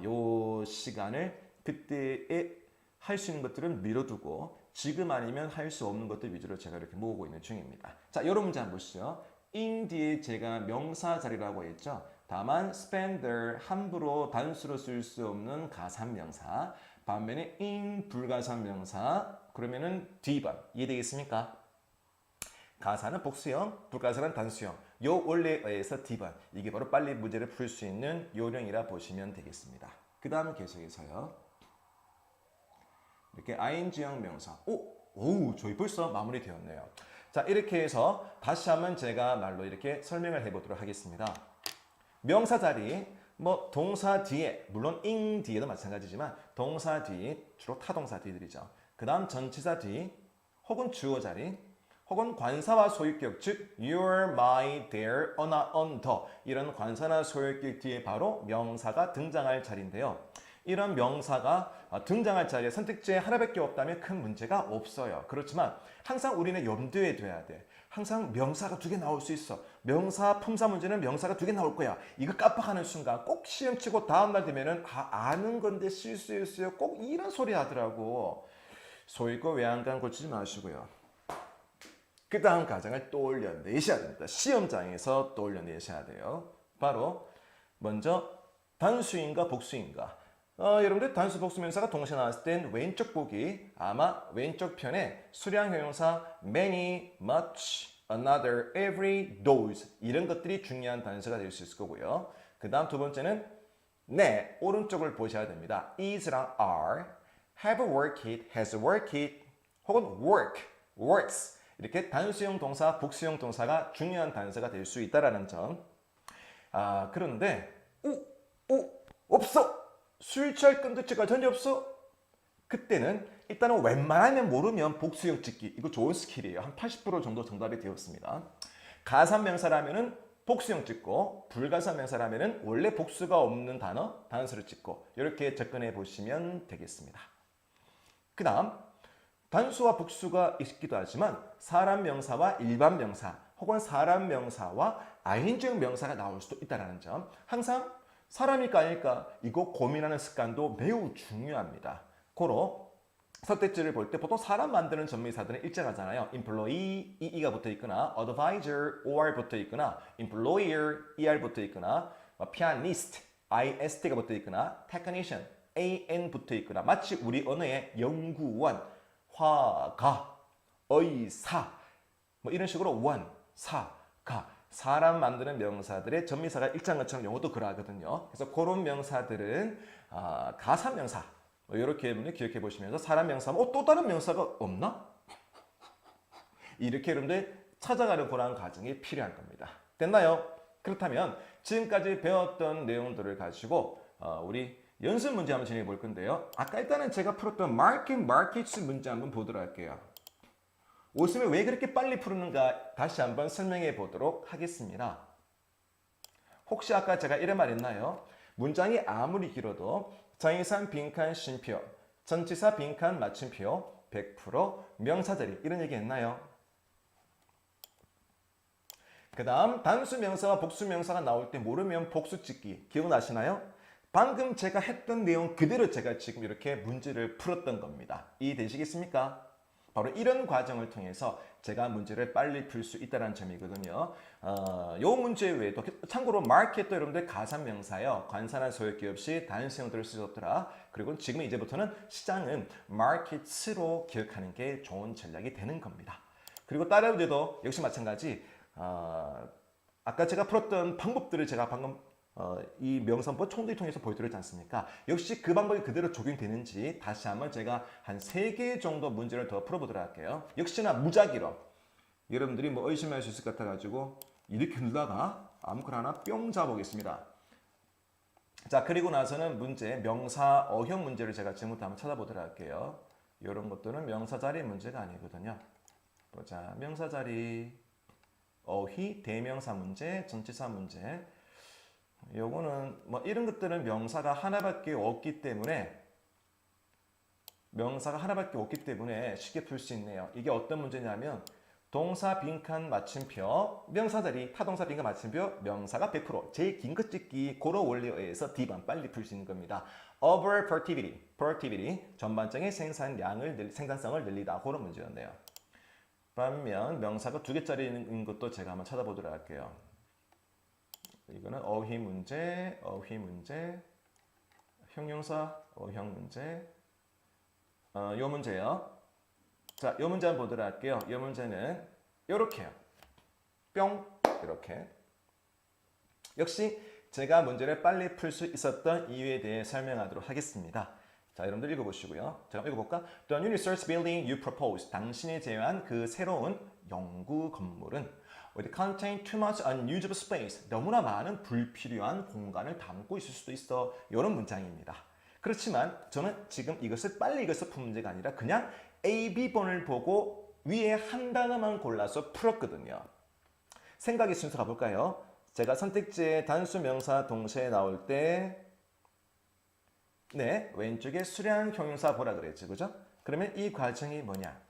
요 시간을 그때에 할 수 있는 것들은 미뤄두고 지금 아니면 할 수 없는 것들 위주로 제가 이렇게 모으고 있는 중입니다. 자, 여러 문제 한번 보시죠. in 뒤에 제가 명사 자리라고 했죠. 다만 spender 함부로 단수로 쓸 수 없는 가산명사. 반면에 in 불가산명사 그러면은 D번 이해되겠습니까? 가사는 복수형, 불가사는 단수형. 요 원리에 의해서 D번 이게 바로 빨리 문제를 풀 수 있는 요령이라 보시면 되겠습니다. 그 다음 계속해서요. 이렇게 ing형 명사. 저희 벌써 마무리되었네요. 자, 이렇게 해서 다시 한번 제가 말로 이렇게 설명을 해보도록 하겠습니다. 명사 자리, 뭐 동사 뒤에, 물론 ing 뒤에도 마찬가지지만 동사 뒤, 주로 타동사 뒤들이죠. 그 다음 전치사 뒤, 혹은 주어 자리, 혹은 관사와 소유격, 즉 your, my, their, 어나, 언더 이런 관사나 소유격 뒤에 바로 명사가 등장할 자리인데요. 이런 명사가 등장할 자리에 선택지에 하나밖에 없다면 큰 문제가 없어요. 그렇지만 항상 우리는 염두에 둬야 돼. 항상 명사가 2개 나올 수 있어. 명사 품사 문제는 명사가 2개 나올 거야. 이거 깜빡하는 순간 꼭 시험 치고 다음날 되면은 아는 건데 실수했어요. 꼭 이런 소리 하더라고. 소위고 외양간 고치지 마시고요. 그 다음 과정을 떠올려 내셔야 됩니다. 시험장에서 떠올려 내셔야 돼요. 바로 먼저 단수인가 복수인가. 여러분들 단수 복수 명사가 동시에 나왔을 땐 왼쪽 보기 아마 왼쪽 편에 수량 형용사 many, much, another, every, those 이런 것들이 중요한 단서가 될 수 있을 거고요. 그 다음 두 번째는 네, 오른쪽을 보셔야 됩니다. is랑 are, have worked it, has worked it, 혹은 work, works 이렇게 단수형 동사, 복수형 동사가 중요한 단서가 될 수 있다는 점. 그런데 없어! 술 취할 건덕지가 전혀 없어? 그때는 일단은 웬만하면 모르면 복수형 찍기 이거 좋은 스킬이에요. 한 80% 정도 정답이 되었습니다. 가산명사라면은 복수형 찍고 불가산명사라면은 원래 복수가 없는 단수를 찍고 이렇게 접근해 보시면 되겠습니다. 그 다음 단수와 복수가 있기도 하지만 사람 명사와 일반 명사 혹은 사람 명사와 ing형 명사가 나올 수도 있다는 점. 항상 사람일까 아닐까 이거 고민하는 습관도 매우 중요합니다. 고로 선택지를 볼 때 보통 사람 만드는 전미사들은 일정하잖아요. employee, e가 붙어 있거나 advisor, or 붙어 있거나 employer, er 붙어 있거나 pianist, ist가 붙어 있거나 technician, an 붙어 있거나 마치 우리 언어의 연구원, 화가, 의사 뭐 이런 식으로 원, 사, 가 사람 만드는 명사들의 전미사가 일정한 것처럼 영어도 그러하거든요. 그래서 그런 명사들은 가사명사 이렇게 기억해 보시면서 사람 명사면 또 다른 명사가 없나? 이렇게 여러분들 찾아가는 그런 과정이 필요한 겁니다. 됐나요? 그렇다면 지금까지 배웠던 내용들을 가지고 우리 연습 문제 한번 진행해 볼 건데요. 아까 일단은 제가 풀었던 markets 문제 한번 보도록 할게요. 웃음을 왜 그렇게 빨리 푸는가 다시 한번 설명해 보도록 하겠습니다. 혹시 아까 제가 이런 말 했나요? 문장이 아무리 길어도 자의상 빈칸 쉼표, 전치사 빈칸 맞춤표, 100% 명사자리 이런 얘기 했나요? 그 다음 단수 명사와 복수 명사가 나올 때 모르면 복수 찍기 기억나시나요? 방금 제가 했던 내용 그대로 제가 지금 이렇게 문제를 풀었던 겁니다. 이해되시겠습니까? 바로 이런 과정을 통해서 제가 문제를 빨리 풀 수 있다는 점이거든요. 요 문제 외에도 참고로 market도 여러분들 가산명사요. 관사나 소유기 없이 단수형들을 쓰셨더라. 그리고 지금 이제부터는 시장은 markets로 기억하는 게 좋은 전략이 되는 겁니다. 그리고 다른 문제도 역시 마찬가지 아까 제가 풀었던 방법들을 제가 방금 이 명사법 총들을 통해서 보여드렸지 않습니까? 역시 그 방법이 그대로 적용되는지 다시 한번 제가 한 3개 정도 문제를 더 풀어보도록 할게요. 역시나 무작위로 여러분들이 뭐 의심할 수 있을 것 같아가지고 이렇게 누르다가 아무거나 하나 뿅 잡아보겠습니다. 자, 그리고 나서는 문제, 명사, 어형 문제를 제가 지금부터 한번 찾아보도록 할게요. 이런 것들은 명사 자리 문제가 아니거든요. 보자, 명사 자리, 어휘, 대명사 문제, 전치사 문제. 요거는 뭐 이런 것들은 명사가 하나밖에 없기 때문에 쉽게 풀 수 있네요. 이게 어떤 문제냐면 동사 빈칸 맞춤표, 명사 자리, 타동사 빈칸 맞춤표, 명사가 100% 제일 긴 것 찍기 그런 원리에 의해서 D번 빨리 풀 수 있는 겁니다. over productivity 전반적인 생산성을 늘리다 그런 문제였네요. 반면 명사가 2개짜리인 것도 제가 한번 찾아보도록 할게요. 이거는 어휘 문제, 형용사, 어형 문제, 요 문제요. 자, 요 문제 한번 보도록 할게요. 요 문제는 요렇게요. 뿅, 이렇게. 역시 제가 문제를 빨리 풀 수 있었던 이유에 대해 설명하도록 하겠습니다. 자, 여러분들 읽어보시고요. 제가 읽어볼까? The new research building you propose. 당신이 제안한 그 새로운 연구 건물은 It contain too much unusable space. 너무나 많은 불필요한 공간을 담고 있을 수도 있어. 이런 문장입니다. 그렇지만 저는 지금 이것을 빨리 푼 문제가 아니라 그냥 A, B번을 보고 위에 한 단어만 골라서 풀었거든요. 생각의 순서 가볼까요? 제가 선택지에 단수 명사 동시에 나올 때 네, 왼쪽에 수량 형용사 보라 그랬죠. 그죠? 그러면 이 과정이 뭐냐?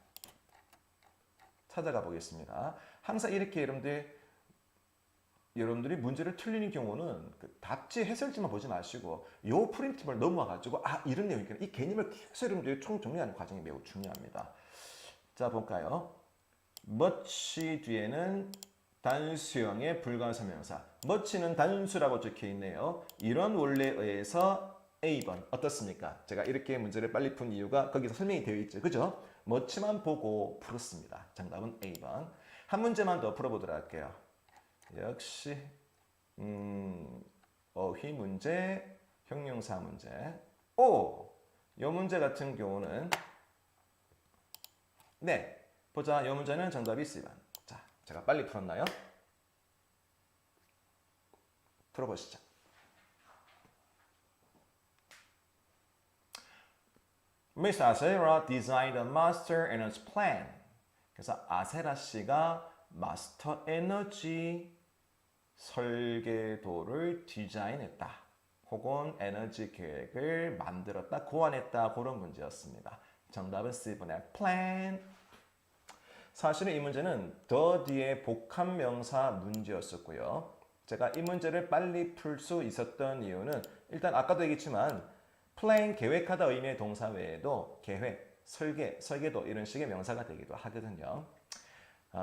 찾아가 보겠습니다. 항상 이렇게 여러분들이 문제를 틀리는 경우는 그 답지 해설지만 보지 마시고 요 프린트를 넘어와가지고 이런 내용이구나. 이 개념을 계속 여러분들이 총정리하는 과정이 매우 중요합니다. 자, 볼까요? much 뒤에는 단수형의 불가사명사. much는 단수라고 적혀 있네요. 이런 원리에 의해서 A번 어떻습니까? 제가 이렇게 문제를 빨리 푼 이유가 거기서 설명이 되어 있죠. 그죠? much만 보고 풀었습니다. 정답은 A번. 한 문제만 더 풀어보도록 할게요. 역시 어휘 문제, 형용사 문제. 이 문제 같은 경우는 네, 보자. 이 문제는 정답이 C번. 자, 제가 빨리 풀었나요? 풀어보시죠. Miss Asera designed a master energy plan. 그래서 아세라 씨가 마스터 에너지 설계도를 디자인했다. 혹은 에너지 계획을 만들었다, 고안했다, 그런 문제였습니다. 정답은 C번의 plan. 사실은 이 문제는 the 뒤에 복합명사 문제였었고요. 제가 이 문제를 빨리 풀 수 있었던 이유는 일단 아까도 얘기했지만 plan, 계획하다 의미의 동사 외에도 계획, 설계도 이런 식의 명사가 되기도 하거든요.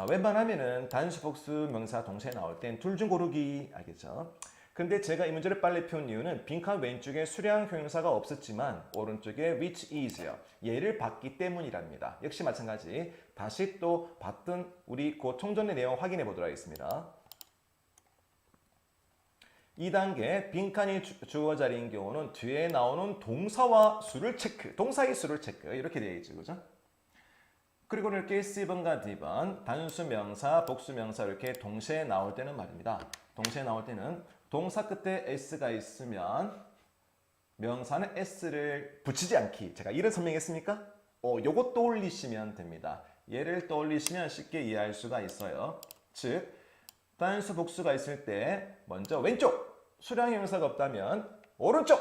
웬만하면은 단수, 복수, 명사 동시에 나올 땐 둘 중 고르기, 알겠죠? 근데 제가 이 문제를 빨리 푼 이유는 빈칸 왼쪽에 수량 형용사가 없었지만 오른쪽에 which is요. 얘를 봤기 때문이랍니다. 역시 마찬가지. 다시 또 봤던 우리 그 통전의 내용 확인해 보도록 하겠습니다. 2단계 빈칸이 주어 자리인 경우는 뒤에 나오는 동사와 수를 체크, 동사의 수를 체크 이렇게 되어 있죠, 그죠? 그리고 이렇게 C번과 D번 단수 명사, 복수 명사 이렇게 동시에 나올 때는 말입니다. 동시에 나올 때는 동사 끝에 S가 있으면 명사는 S를 붙이지 않기. 제가 이런 설명했습니까? 요거 떠올리시면 됩니다. 얘를 떠올리시면 쉽게 이해할 수가 있어요. 즉, 단수, 복수가 있을 때 먼저 왼쪽, 수량 형용사가 없다면 오른쪽,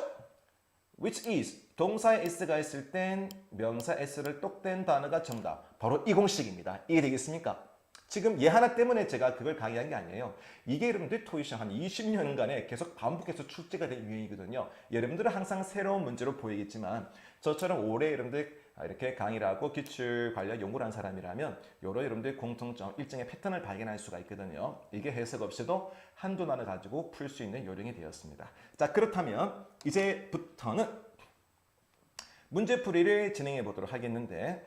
which is, 동사에 s가 있을 땐 명사 s를 똑 뗀 단어가 정답. 바로 이 공식입니다. 이해되겠습니까? 지금 얘 하나 때문에 제가 그걸 강의한 게 아니에요. 이게 여러분들 토익 한 20년간에 계속 반복해서 출제가 된 유형이거든요. 여러분들은 항상 새로운 문제로 보이겠지만 저처럼 오래 여러분들 이렇게 강의를 하고 기출 관련 연구를 한 사람이라면 여러 여러분들 공통점, 일정의 패턴을 발견할 수가 있거든요. 이게 해석 없이도 한두 단어 가지고 풀 수 있는 요령이 되었습니다. 자, 그렇다면 이제부터는 문제풀이를 진행해 보도록 하겠는데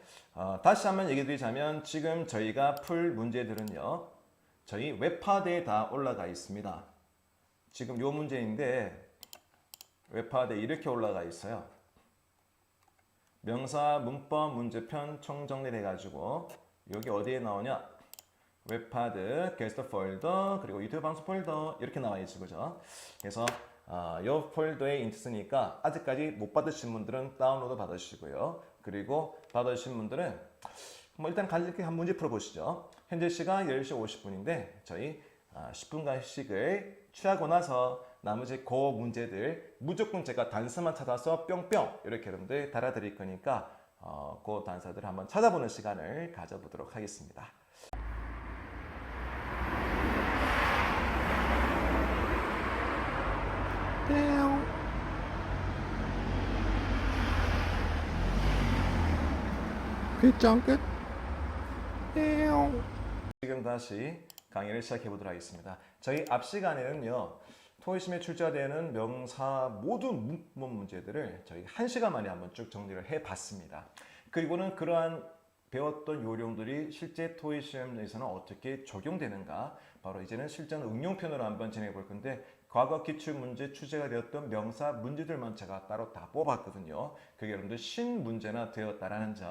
다시 한번 얘기 드리자면 지금 저희가 풀 문제들은요. 저희 웹하드에 다 올라가 있습니다. 지금 요 문제인데 웹하드에 이렇게 올라가 있어요. 명사 문법 문제편 총정리를 해가지고 여기 어디에 나오냐? 웹하드 게스트 폴더 그리고 유튜브 방송 폴더 이렇게 나와 있죠, 그죠? 그래서 이 폴더에 있으니까 아직까지 못 받으신 분들은 다운로드 받으시고요. 그리고 받으신 분들은 뭐 일단 간략히 한 문제 풀어보시죠. 현재 시간 10시 50분인데 저희 10분간씩을 취하고 나서 나머지 그 문제들 무조건 제가 단서만 찾아서 뿅뿅 이렇게 여러분들 달아드릴 거니까 그 단서들 한번 찾아보는 시간을 가져보도록 하겠습니다. 끝장 끝. 지금 다시 강의를 시작해 보도록 하겠습니다. 저희 앞 시간에는요. 토익시험에 출제되는 명사 모든 문법 문제들을 저희 1시간 만에 한번 쭉 정리를 해봤습니다. 그리고는 그러한 배웠던 요령들이 실제 토익 시험에서는 어떻게 적용되는가 바로 이제는 실전 응용편으로 한번 진행해 볼 건데 과거 기출문제 출제가 되었던 명사 문제들만 제가 따로 다 뽑았거든요. 그게 여러분들 신문제나 되었다라는 점,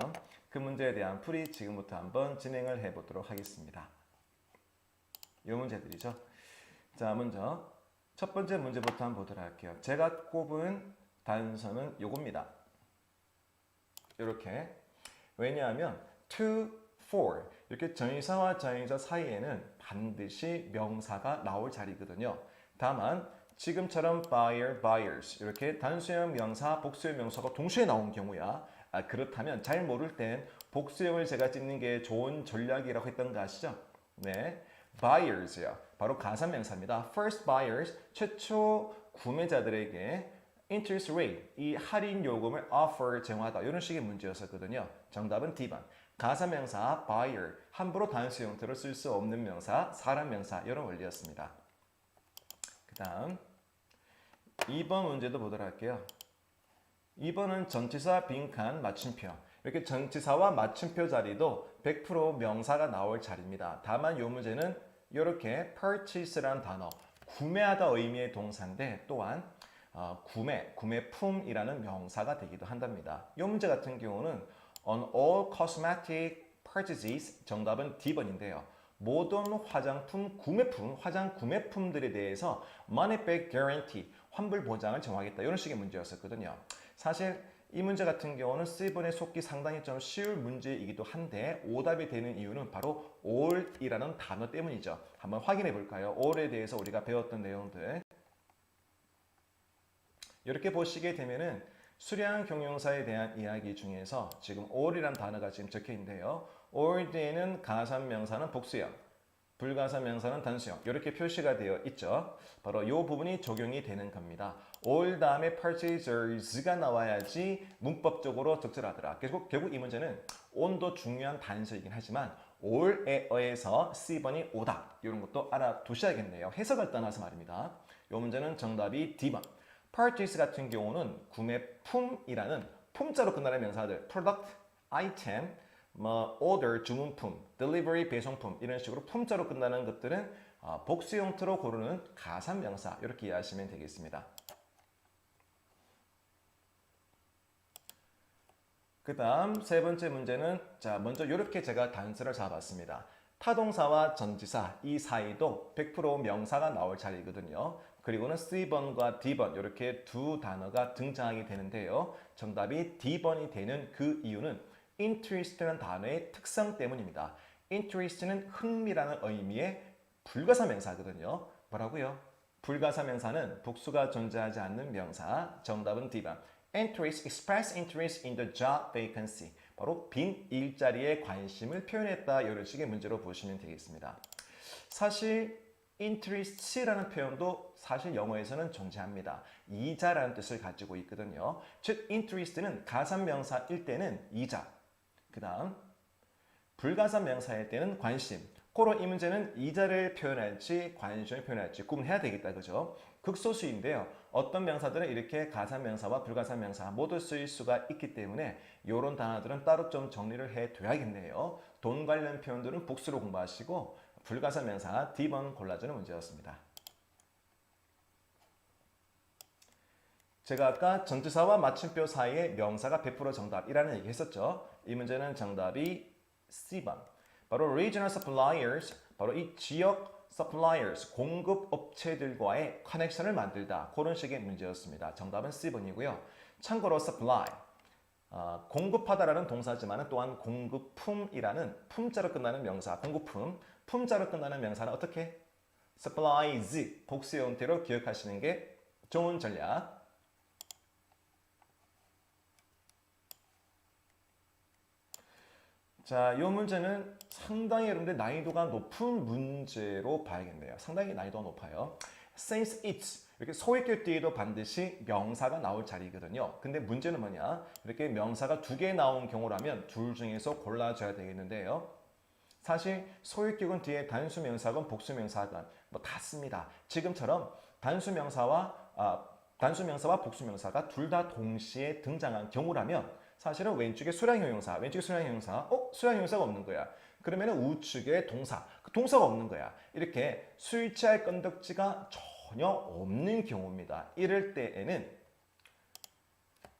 그 문제에 대한 풀이 지금부터 한번 진행을 해보도록 하겠습니다. 이 문제들이죠. 자, 먼저 첫 번째 문제부터 한번 보도록 할게요. 제가 꼽은 단서는 요겁니다. 이렇게. 왜냐하면 to, for 이렇게 전치사와 전치사 사이에는 반드시 명사가 나올 자리거든요. 다만 지금처럼 buyer, buyers 이렇게 단수형 명사, 복수형 명사가 동시에 나온 경우야. 그렇다면 잘 모를 땐 복수형을 제가 찍는 게 좋은 전략이라고 했던 거 아시죠? 네, buyers요. 바로 가산명사입니다. First buyers, 최초 구매자들에게 interest rate, 이 할인 요금을 offer, 제공하다 이런 식의 문제였었거든요. 정답은 D번. 가산명사 buyer, 함부로 단수 형태로 쓸 수 없는 명사, 사람 명사 이런 원리였습니다. 그 다음 2번 문제도 보도록 할게요. 2번은 전치사 빈칸 맞춤표. 이렇게 전치사와 맞춤표 자리도 100% 명사가 나올 자리입니다. 다만 이 문제는 이렇게 purchase라는 단어, 구매하다 의미의 동사인데 또한 구매품이라는 명사가 되기도 한답니다. 이 문제 같은 경우는 on all cosmetic purchases 정답은 D번인데요. 모든 화장품 구매품, 화장 구매품들에 대해서 money back guarantee, 환불 보장을 정하겠다. 이런 식의 문제였었거든요. 사실 이 문제 같은 경우는 C번에 속기 상당히 좀 쉬울 문제이기도 한데 오답이 되는 이유는 바로 all이라는 단어 때문이죠. 한번 확인해 볼까요? all에 대해서 우리가 배웠던 내용들. 이렇게 보시게 되면은 수량 경용사에 대한 이야기 중에서 지금 all이라는 단어가 지금 적혀 있는데요. all 뒤에는 가산명사는 복수형, 불가사명사는 단수형 이렇게 표시가 되어 있죠. 바로 이 부분이 적용이 되는 겁니다. all 다음에 purchasers가 나와야지 문법적으로 적절하더라. 결국 이 문제는 on도 중요한 단서이긴 하지만 all에 의해서 C번이 오다. 이런 것도 알아두셔야겠네요. 해석을 떠나서 말입니다. 이 문제는 정답이 D번. purchase 같은 경우는 구매품이라는 품자로 끝나는 명사들 product, item, order, 주문품, delivery, 배송품 이런 식으로 품자로 끝나는 것들은 복수 형태로 고르는 가산명사 이렇게 이해하시면 되겠습니다. 그 다음 세 번째 문제는 먼저 이렇게 제가 단서를 잡았습니다. 타동사와 전치사 이 사이도 100% 명사가 나올 자리거든요. 그리고는 C번과 D번 이렇게 두 단어가 등장하게 되는데요. 정답이 D번이 되는 그 이유는 interest라는 단어의 특성 때문입니다. interest는 흥미라는 의미의 불가사명사거든요. 뭐라고요? 불가사명사는 복수가 존재하지 않는 명사. 정답은 D번. interest, express interest in the job vacancy. 바로 빈 일자리에 관심을 표현했다. 이런 식의 문제로 보시면 되겠습니다. 사실 interest라는 표현도 사실 영어에서는 존재합니다. 이자라는 뜻을 가지고 있거든요. 즉 interest는 가산명사일 때는 이자, 그 다음 불가산명사일 때는 관심. 고로 이 문제는 이자를 표현할지 관심을 표현할지 구분해야 되겠다. 그죠? 극소수인데요. 어떤 명사들은 이렇게 가산명사와 불가산명사 모두 쓰일 수가 있기 때문에 이런 단어들은 따로 좀 정리를 해둬야겠네요. 돈 관련 표현들은 복수로 공부하시고 불가사명사 D번 골라주는 문제였습니다. 제가 아까 전치사와 마침표 사이에 명사가 100% 정답이라는 얘기 했었죠. 이 문제는 정답이 C번. 바로 regional suppliers, 바로 이 지역 suppliers, 공급 업체들과의 커넥션을 만들다. 그런 식의 문제였습니다. 정답은 C번이고요. 참고로 supply, 공급하다라는 동사지만 또한 공급품이라는 품자로 끝나는 명사, 공급품, 품자로 끝나는 명사는 어떻게? supplies, 복수 형태로 기억하시는 게 좋은 전략. 자, 이 문제는 상당히 여러분들 난이도가 높은 문제로 봐야겠네요. 상당히 난이도가 높아요. Since it's 이렇게 소액격 뒤에도 반드시 명사가 나올 자리거든요. 근데 문제는 뭐냐? 이렇게 명사가 두 개 나온 경우라면 둘 중에서 골라줘야 되겠는데요. 사실 소유격은 뒤에 단수명사건 복수명사건 뭐 같습니다. 지금처럼 단수명사와 복수명사가 둘 다 동시에 등장한 경우라면 사실은 왼쪽에 수량형용사, 수량형용사가 없는 거야. 그러면 우측에 동사, 동사가 없는 거야. 이렇게 수일치할 건덕지가 전혀 없는 경우입니다. 이럴 때에는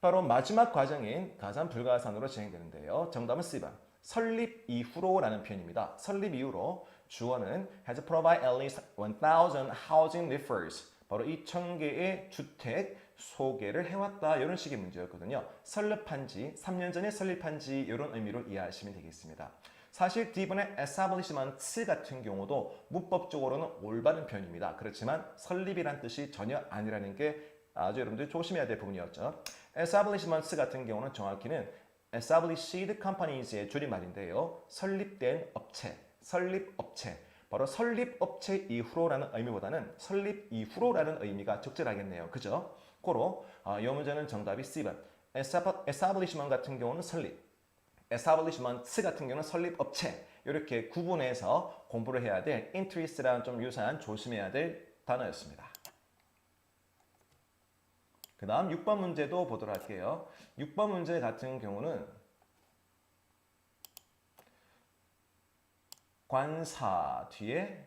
바로 마지막 과정인 가산 불가산으로 진행되는데요. 정답은 C번. 설립 이후로라는 표현입니다. 설립 이후로 주어는 has provided at least 1,000 housing refers. 바로 이 1,000개의 주택 소개를 해왔다. 이런 식의 문제였거든요. 설립한 지, 3년 전에 설립한 지 이런 의미로 이해하시면 되겠습니다. 사실 D번의 establishment 같은 경우도 문법적으로는 올바른 표현입니다. 그렇지만 설립이란 뜻이 전혀 아니라는 게 아주 여러분들이 조심해야 될 부분이었죠. establishment 같은 경우는 정확히는 established companies의 줄임말인데요. 설립된 업체, 설립업체. 바로 설립업체 이후로라는 의미보다는 설립 이후로라는 의미가 적절하겠네요. 그죠? 고로 이 문제는 정답이 C번. establishment 같은 경우는 설립, establishment 같은 경우는 설립업체. 이렇게 구분해서 공부를 해야 될 interest랑 좀 유사한 조심해야 될 단어였습니다. 그 다음 6번 문제도 보도록 할게요. 6번 문제 같은 경우는 관사 뒤에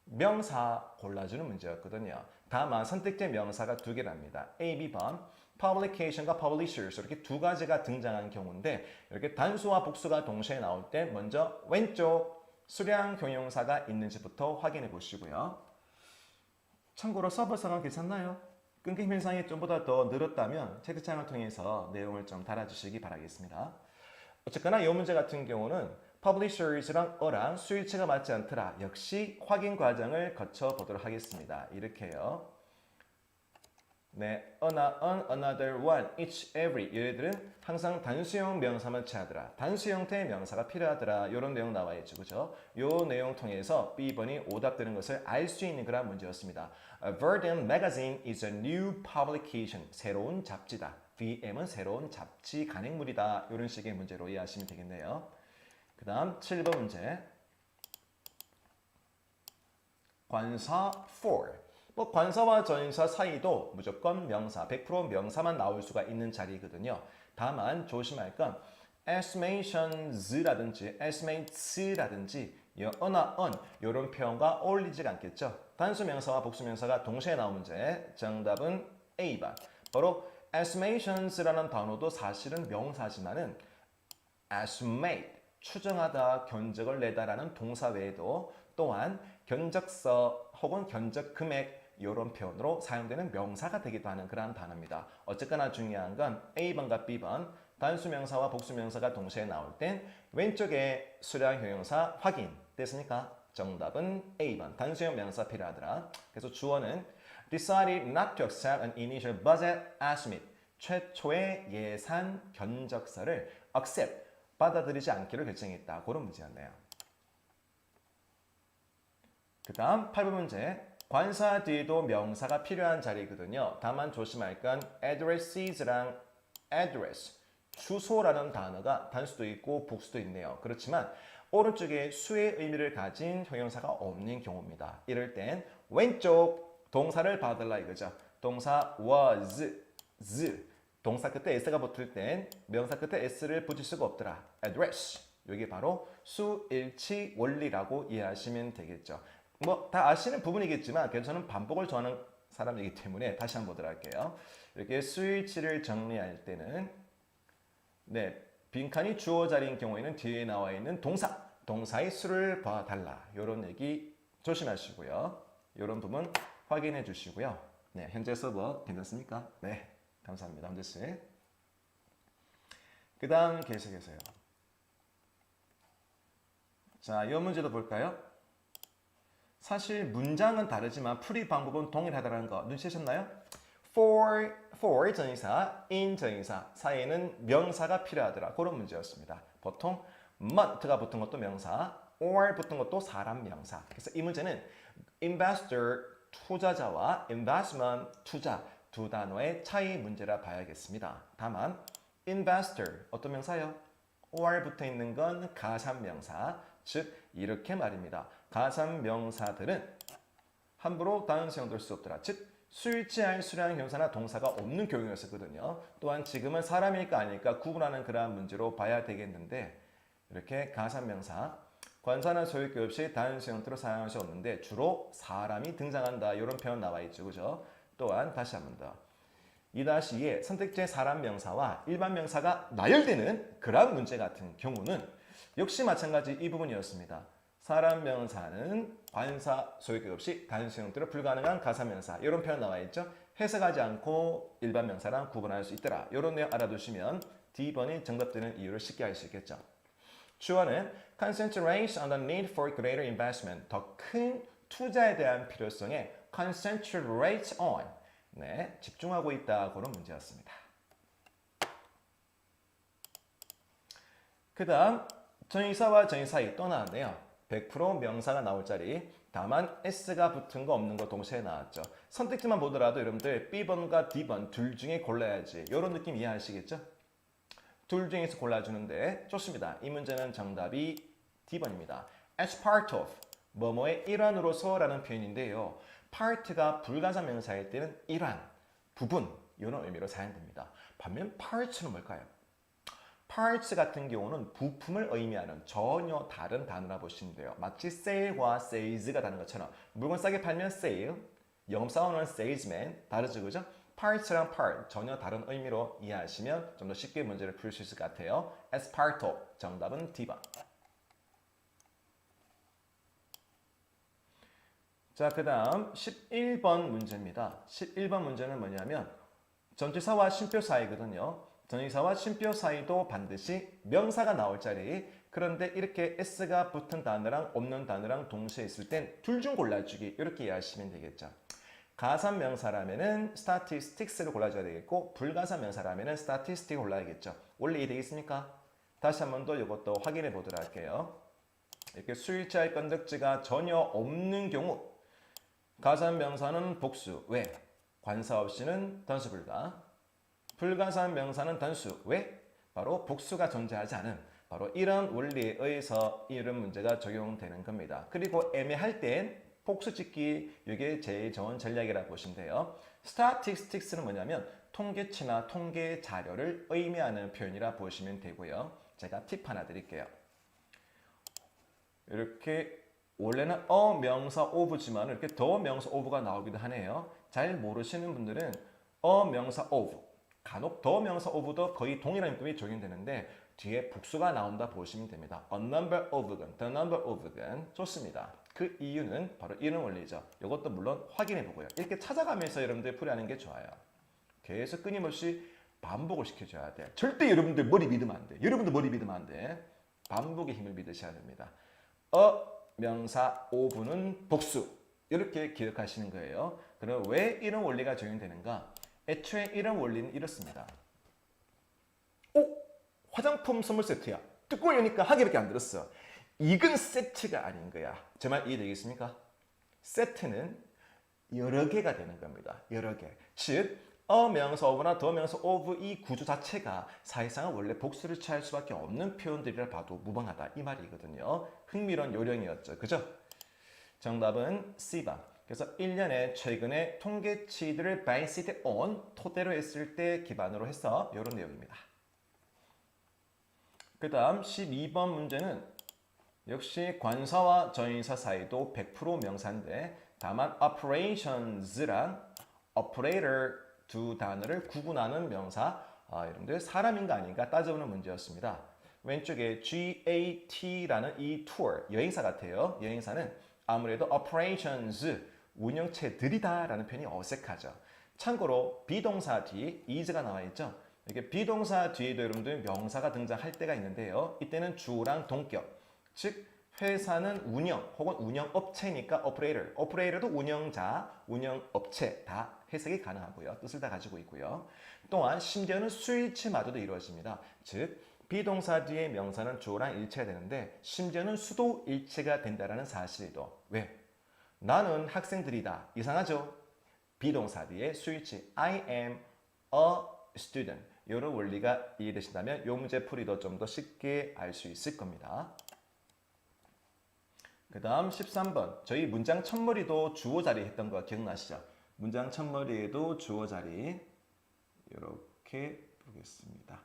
명사 골라주는 문제였거든요. 다만 선택된 명사가 두 개랍니다. A, B번 publication과 publishers 이렇게 두 가지가 등장한 경우인데 이렇게 단수와 복수가 동시에 나올 때 먼저 왼쪽 수량 형용사가 있는지부터 확인해 보시고요. 참고로 서버상은 괜찮나요? 끊김 현상이 좀보다 더 늘었다면 채팅창을 통해서 내용을 좀 달아주시기 바라겠습니다. 어쨌거나 이 문제 같은 경우는 publishers랑 어랑 수일치가 맞지 않더라. 역시 확인 과정을 거쳐보도록 하겠습니다. 이렇게요. 네, another one, each, every 얘들은 항상 단수형 명사만 취하더라. 단수 형태의 명사가 필요하더라. 이런 내용 나와 있죠. 그죠? 이 내용 통해서 B번이 오답되는 것을 알 수 있는 그런 문제였습니다. Verdant Magazine is a new publication. 새로운 잡지다. VM은 새로운 잡지 간행물이다. 이런 식의 문제로 이해하시면 되겠네요. 그 다음 7번 문제. 관사 4. 뭐 관사와 전사 사이도 무조건 명사, 100% 명사만 나올 수가 있는 자리거든요. 다만 조심할 건 estimations라든지 estimates라든지 on 이런 표현과 어울리지가 않겠죠. 단수 명사와 복수 명사가 동시에 나온 문제. 정답은 A번. 바로 estimations라는 단어도 사실은 명사지만은 estimate, 추정하다, 견적을 내다라는 동사 외에도 또한 견적서 혹은 견적 금액 이런 표현으로 사용되는 명사가 되기도 하는 그러한 단어입니다. 어쨌거나 중요한 건 A번과 B번 단수 명사와 복수 명사가 동시에 나올 땐 왼쪽에 수량 형용사 확인 됐습니까? 정답은 A번 단수형 명사 필요하더라. 그래서 주어는 decided not to accept an initial budget estimate. 최초의 예산 견적서를 accept 받아들이지 않기로 결정했다. 그런 문제였네요. 그 다음 8번 문제. 관사 뒤에도 명사가 필요한 자리거든요. 다만 조심할 건 addresses랑 address, 주소라는 단어가 단수도 있고 복수도 있네요. 그렇지만 오른쪽에 수의 의미를 가진 형용사가 없는 경우입니다. 이럴 땐 왼쪽 동사를 받을라 이거죠. 동사 was, 동사 끝에 s가 붙을 땐 명사 끝에 s를 붙일 수가 없더라. address, 이게 바로 수일치 원리라고 이해하시면 되겠죠. 뭐 다 아시는 부분이겠지만 저는 반복을 좋아하는 사람이기 때문에 다시 한번 보도록 할게요. 이렇게 수일치를 정리할 때는 네, 빈칸이 주어 자리인 경우에는 뒤에 나와 있는 동사의 수를 봐달라. 이런 얘기 조심하시고요. 이런 부분 확인해 주시고요. 네, 현재 서버 괜찮습니까? 네, 감사합니다. 현재씨. 그 다음 계속해서요. 자, 이 문제도 볼까요? 사실 문장은 다르지만 풀이 방법은 동일하다는 거 눈치채셨나요? for 전치사, in 전치사 사이에는 명사가 필요하더라. 그런 문제였습니다. 보통 must가 붙은 것도 명사, or 붙은 것도 사람 명사. 그래서 이 문제는 investor, 투자자와 investment, 투자 두 단어의 차이 문제라 봐야겠습니다. 다만 investor 어떤 명사요? or 붙어 있는 건 가산명사, 즉 이렇게 말입니다. 가산명사들은 함부로 단수형 될 수 없더라. 즉 수일치할 수량 형사나 동사가 없는 경우였었거든요. 또한 지금은 사람일까 아닐까 구분하는 그러한 문제로 봐야 되겠는데 이렇게 가산명사, 관사나 소유기 없이 단수 형태로 사용할 수 없는데 주로 사람이 등장한다. 이런 표현 나와 있죠. 그죠? 또한 다시 한 번 더. 2-2의 선택제 사람 명사와 일반 명사가 나열되는 그러한 문제 같은 경우는 역시 마찬가지 이 부분이었습니다. 사람 명사는 관사, 소유격 없이 단수 형태로 불가능한 가사명사 이런 표현 나와 있죠. 해석하지 않고 일반 명사랑 구분할 수 있더라. 이런 내용 알아두시면 D번이 정답되는 이유를 쉽게 알 수 있겠죠. 주어는 concentrate on the need for greater investment. 더 큰 투자에 대한 필요성에 concentrate on. 네, 집중하고 있다. 그런 문제였습니다. 그 다음 전치사와 전치사이 또 나왔네요. 100% 명사가 나올 자리. 다만 S가 붙은 거 없는 거 동시에 나왔죠. 선택지만 보더라도 여러분들 B번과 D번 둘 중에 골라야지. 이런 느낌 이해하시겠죠? 둘 중에서 골라주는데 좋습니다. 이 문제는 정답이 D번입니다. As part of, 뭐뭐의 일환으로서 라는 표현인데요. part가 불가사 명사일 때는 일환, 부분 이런 의미로 사용됩니다. 반면 parts는 뭘까요? parts 같은 경우는 부품을 의미하는 전혀 다른 단어라 보시면 돼요. 마치 sale과 sales가 다른 것처럼 물건 싸게 팔면 sale, 영업사원은 salesman, 다르죠, 그죠? parts랑 part, 전혀 다른 의미로 이해하시면 좀 더 쉽게 문제를 풀 수 있을 것 같아요. esparto, 정답은 D번. 자, 그 다음 11번 문제입니다. 11번 문제는 뭐냐면 전치사와 쉼표 사이거든요. 전치사와 쉼표 사이도 반드시 명사가 나올 자리. 그런데 이렇게 s가 붙은 단어랑 없는 단어랑 동시에 있을 땐 둘 중 골라주기 이렇게 이해하시면 되겠죠. 가산 명사라면은 statistics를 골라줘야 되겠고 불가산 명사라면은 statistic을 골라야겠죠. 원래 이해되겠습니까? 다시 한 번 더 이것도 확인해 보도록 할게요. 이렇게 수일치할 건덕지가 전혀 없는 경우 가산 명사는 복수. 왜? 관사 없이는 단수 불가. 불가산 명사는 단수. 왜? 바로 복수가 존재하지 않은 바로 이런 원리에 의해서 이런 문제가 적용되는 겁니다. 그리고 애매할 땐 복수 짓기 이게 제일 좋은 전략이라고 보시면 돼요. statistics는 뭐냐면 통계치나 통계 자료를 의미하는 표현이라 보시면 되고요. 제가 팁 하나 드릴게요. 이렇게 원래는 명사 of지만 이렇게 더 명사 of가 나오기도 하네요. 잘 모르시는 분들은 명사 of, 간혹 더 명사 of도 거의 동일한 느낌이 적용되는데 뒤에 복수가 나온다 보시면 됩니다. A number of건, the number of건 좋습니다. 그 이유는 바로 이런 원리죠. 이것도 물론 확인해 보고요. 이렇게 찾아가면서 여러분들 풀이하는 게 좋아요. 계속 끊임없이 반복을 시켜줘야 돼. 절대 여러분들 머리 믿으면 안 돼. 여러분들 머리 믿으면 안 돼. 반복의 힘을 믿으셔야 됩니다. 명사 of는 복수 이렇게 기억하시는 거예요. 그럼 왜 이런 원리가 적용되는가? 애초에 이런 원리는 이렇습니다. 화장품 선물 세트야. 뚜껑을 여니까 한 개밖에 안 들었어. 이건 세트가 아닌 거야. 제 말 이해되겠습니까? 세트는 여러 개가 되는 겁니다. 여러 개. 즉 명사 of나 더 명사 of 이 구조 자체가 사실상은 원래 복수를 취할 수밖에 없는 표현들이라 봐도 무방하다 이 말이거든요. 흥미로운 요령이었죠. 그죠? 정답은 C번. 그래서 1년에 최근에 통계치들을 based on 토대로 했을 때 기반으로 해서 이런 내용입니다. 그 다음 12번 문제는 역시 관사와 전인사 사이도 100% 명사인데 다만 operations랑 operator 두 단어를 구분하는 명사 여러분들 사람인가 아닌가 따져보는 문제였습니다. 왼쪽에 GAT라는 이 tour 여행사 같아요. 여행사는 아무래도 operations 운영체들이다 라는 표현이 어색하죠. 참고로 비동사 뒤에 is가 나와 있죠. 이렇게 비동사 뒤에도 여러분들 명사가 등장할 때가 있는데요. 이때는 주어랑 동격, 즉 회사는 운영 혹은 운영업체니까 operator, operator도 운영자, 운영업체 다 해석이 가능하고요. 뜻을 다 가지고 있고요. 또한 심지어는 수일치마저도 이루어집니다. 즉 비동사 뒤에 명사는 주어랑 일치가 되는데 심지어는 수도 일치가 된다는 사실도. 왜? 나는 학생들이다. 이상하죠? 비동사 뒤에 수일치 I am a student. 이런 원리가 이해되신다면 이 문제 풀이도 좀 더 쉽게 알 수 있을 겁니다. 그 다음 13번. 저희 문장 첫머리도 주어 자리 했던 거 기억나시죠? 문장 첫머리에도 주어 자리 이렇게 보겠습니다.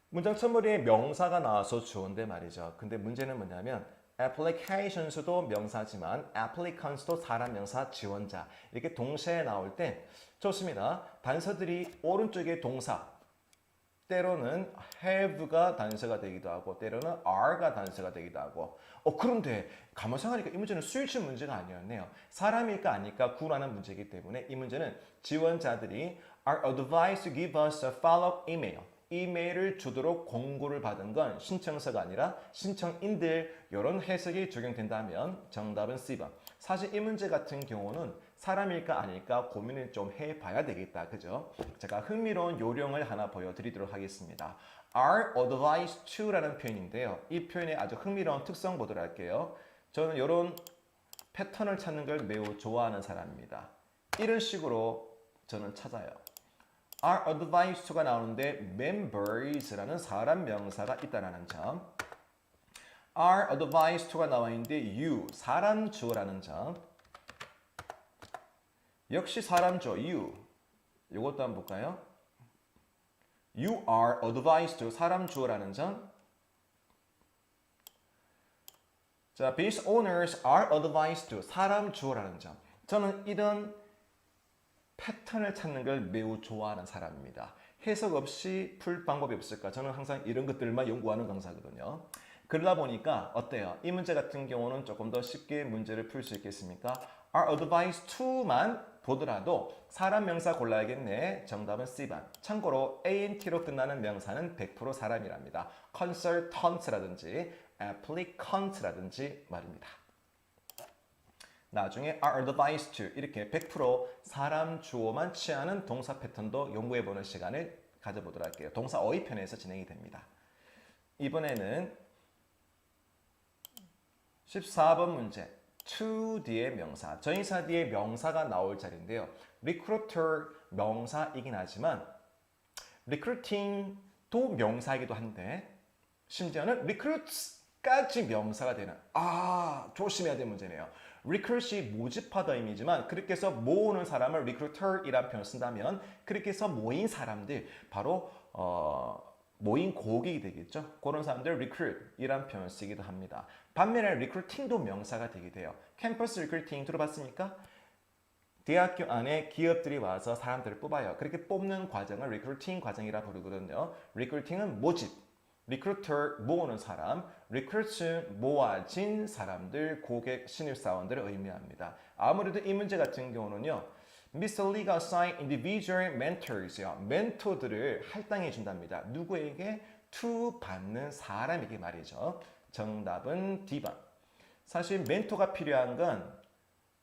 문장 첫머리에 명사가 나와서 주어인데 말이죠. 근데 문제는 뭐냐면 applications도 명사지만 applicants도 사람 명사 지원자 이렇게 동시에 나올 때 좋습니다. 단서들이 오른쪽에 동사 때로는 have가 단서가 되기도 하고 때로는 are가 단서가 되기도 하고 그런데 가만 생각하니까 이 문제는 수일치 문제가 아니었네요. 사람일까 아닐까 구라는 문제이기 때문에 이 문제는 지원자들이 are advised to give us a follow-up email 이메일을 주도록 공고를 받은 건 신청서가 아니라 신청인들 이런 해석이 적용된다면 정답은 C번. 사실 이 문제 같은 경우는 사람일까 아닐까 고민을 좀 해봐야 되겠다. 그죠? 제가 흥미로운 요령을 하나 보여드리도록 하겠습니다. are advised to라는 표현인데요. 이 표현의 아주 흥미로운 특성 보도록 할게요. 저는 이런 패턴을 찾는 걸 매우 좋아하는 사람입니다. 이런 식으로 저는 찾아요. are advised to가 나오는데 members라는 사람 명사가 있다는 점, are advised to가 나와 있는데 you 사람 주어라는 점, 역시 사람 주어 you 이것도 한번 볼까요? you are advised to 사람 주어라는 점. 자, business owners are advised to 사람 주어라는 점. 저는 이런 패턴을 찾는 걸 매우 좋아하는 사람입니다. 해석 없이 풀 방법이 없을까? 저는 항상 이런 것들만 연구하는 강사거든요. 그러다 보니까 어때요? 이 문제 같은 경우는 조금 더 쉽게 문제를 풀 수 있겠습니까? Are advised to만 보더라도 사람 명사 골라야겠네. 정답은 C번. 참고로 ANT로 끝나는 명사는 100% 사람이랍니다. consultant라든지 applicant라든지 말입니다. 나중에 are advised to 이렇게 100% 사람 주어만 취하는 동사 패턴도 연구해보는 시간을 가져보도록 할게요. 동사 어휘 편에서 진행이 됩니다. 이번에는 14번 문제. to 뒤에 명사, 전치사 뒤에 명사가 나올 자리인데요. recruiter 명사이긴 하지만 recruiting도 명사이기도 한데 심지어는 recruits까지 명사가 되는 조심해야 될 문제네요. recruit이 모집하다 의미지만 그렇게 해서 모으는 사람을 recruiter이라는 표현을 쓴다면 그렇게 해서 모인 사람들 바로 모인 고객이 되겠죠. 그런 사람들 recruit이라는 표현을 쓰기도 합니다. 반면에 recruiting도 명사가 되게 돼요. 캠퍼스 recruiting 들어봤습니까? 대학교 안에 기업들이 와서 사람들을 뽑아요. 그렇게 뽑는 과정을 recruiting 과정이라 부르거든요. recruiting은 모집, recruiter 모으는 사람, recruits 모아진 사람들, 고객, 신입사원들을 의미합니다. 아무래도 이 문제 같은 경우는요. Mr. Lee가 assign individual mentors요. 멘토들을 할당해 준답니다. 누구에게? to 받는 사람에게 말이죠. 정답은 D번. 사실 멘토가 필요한 건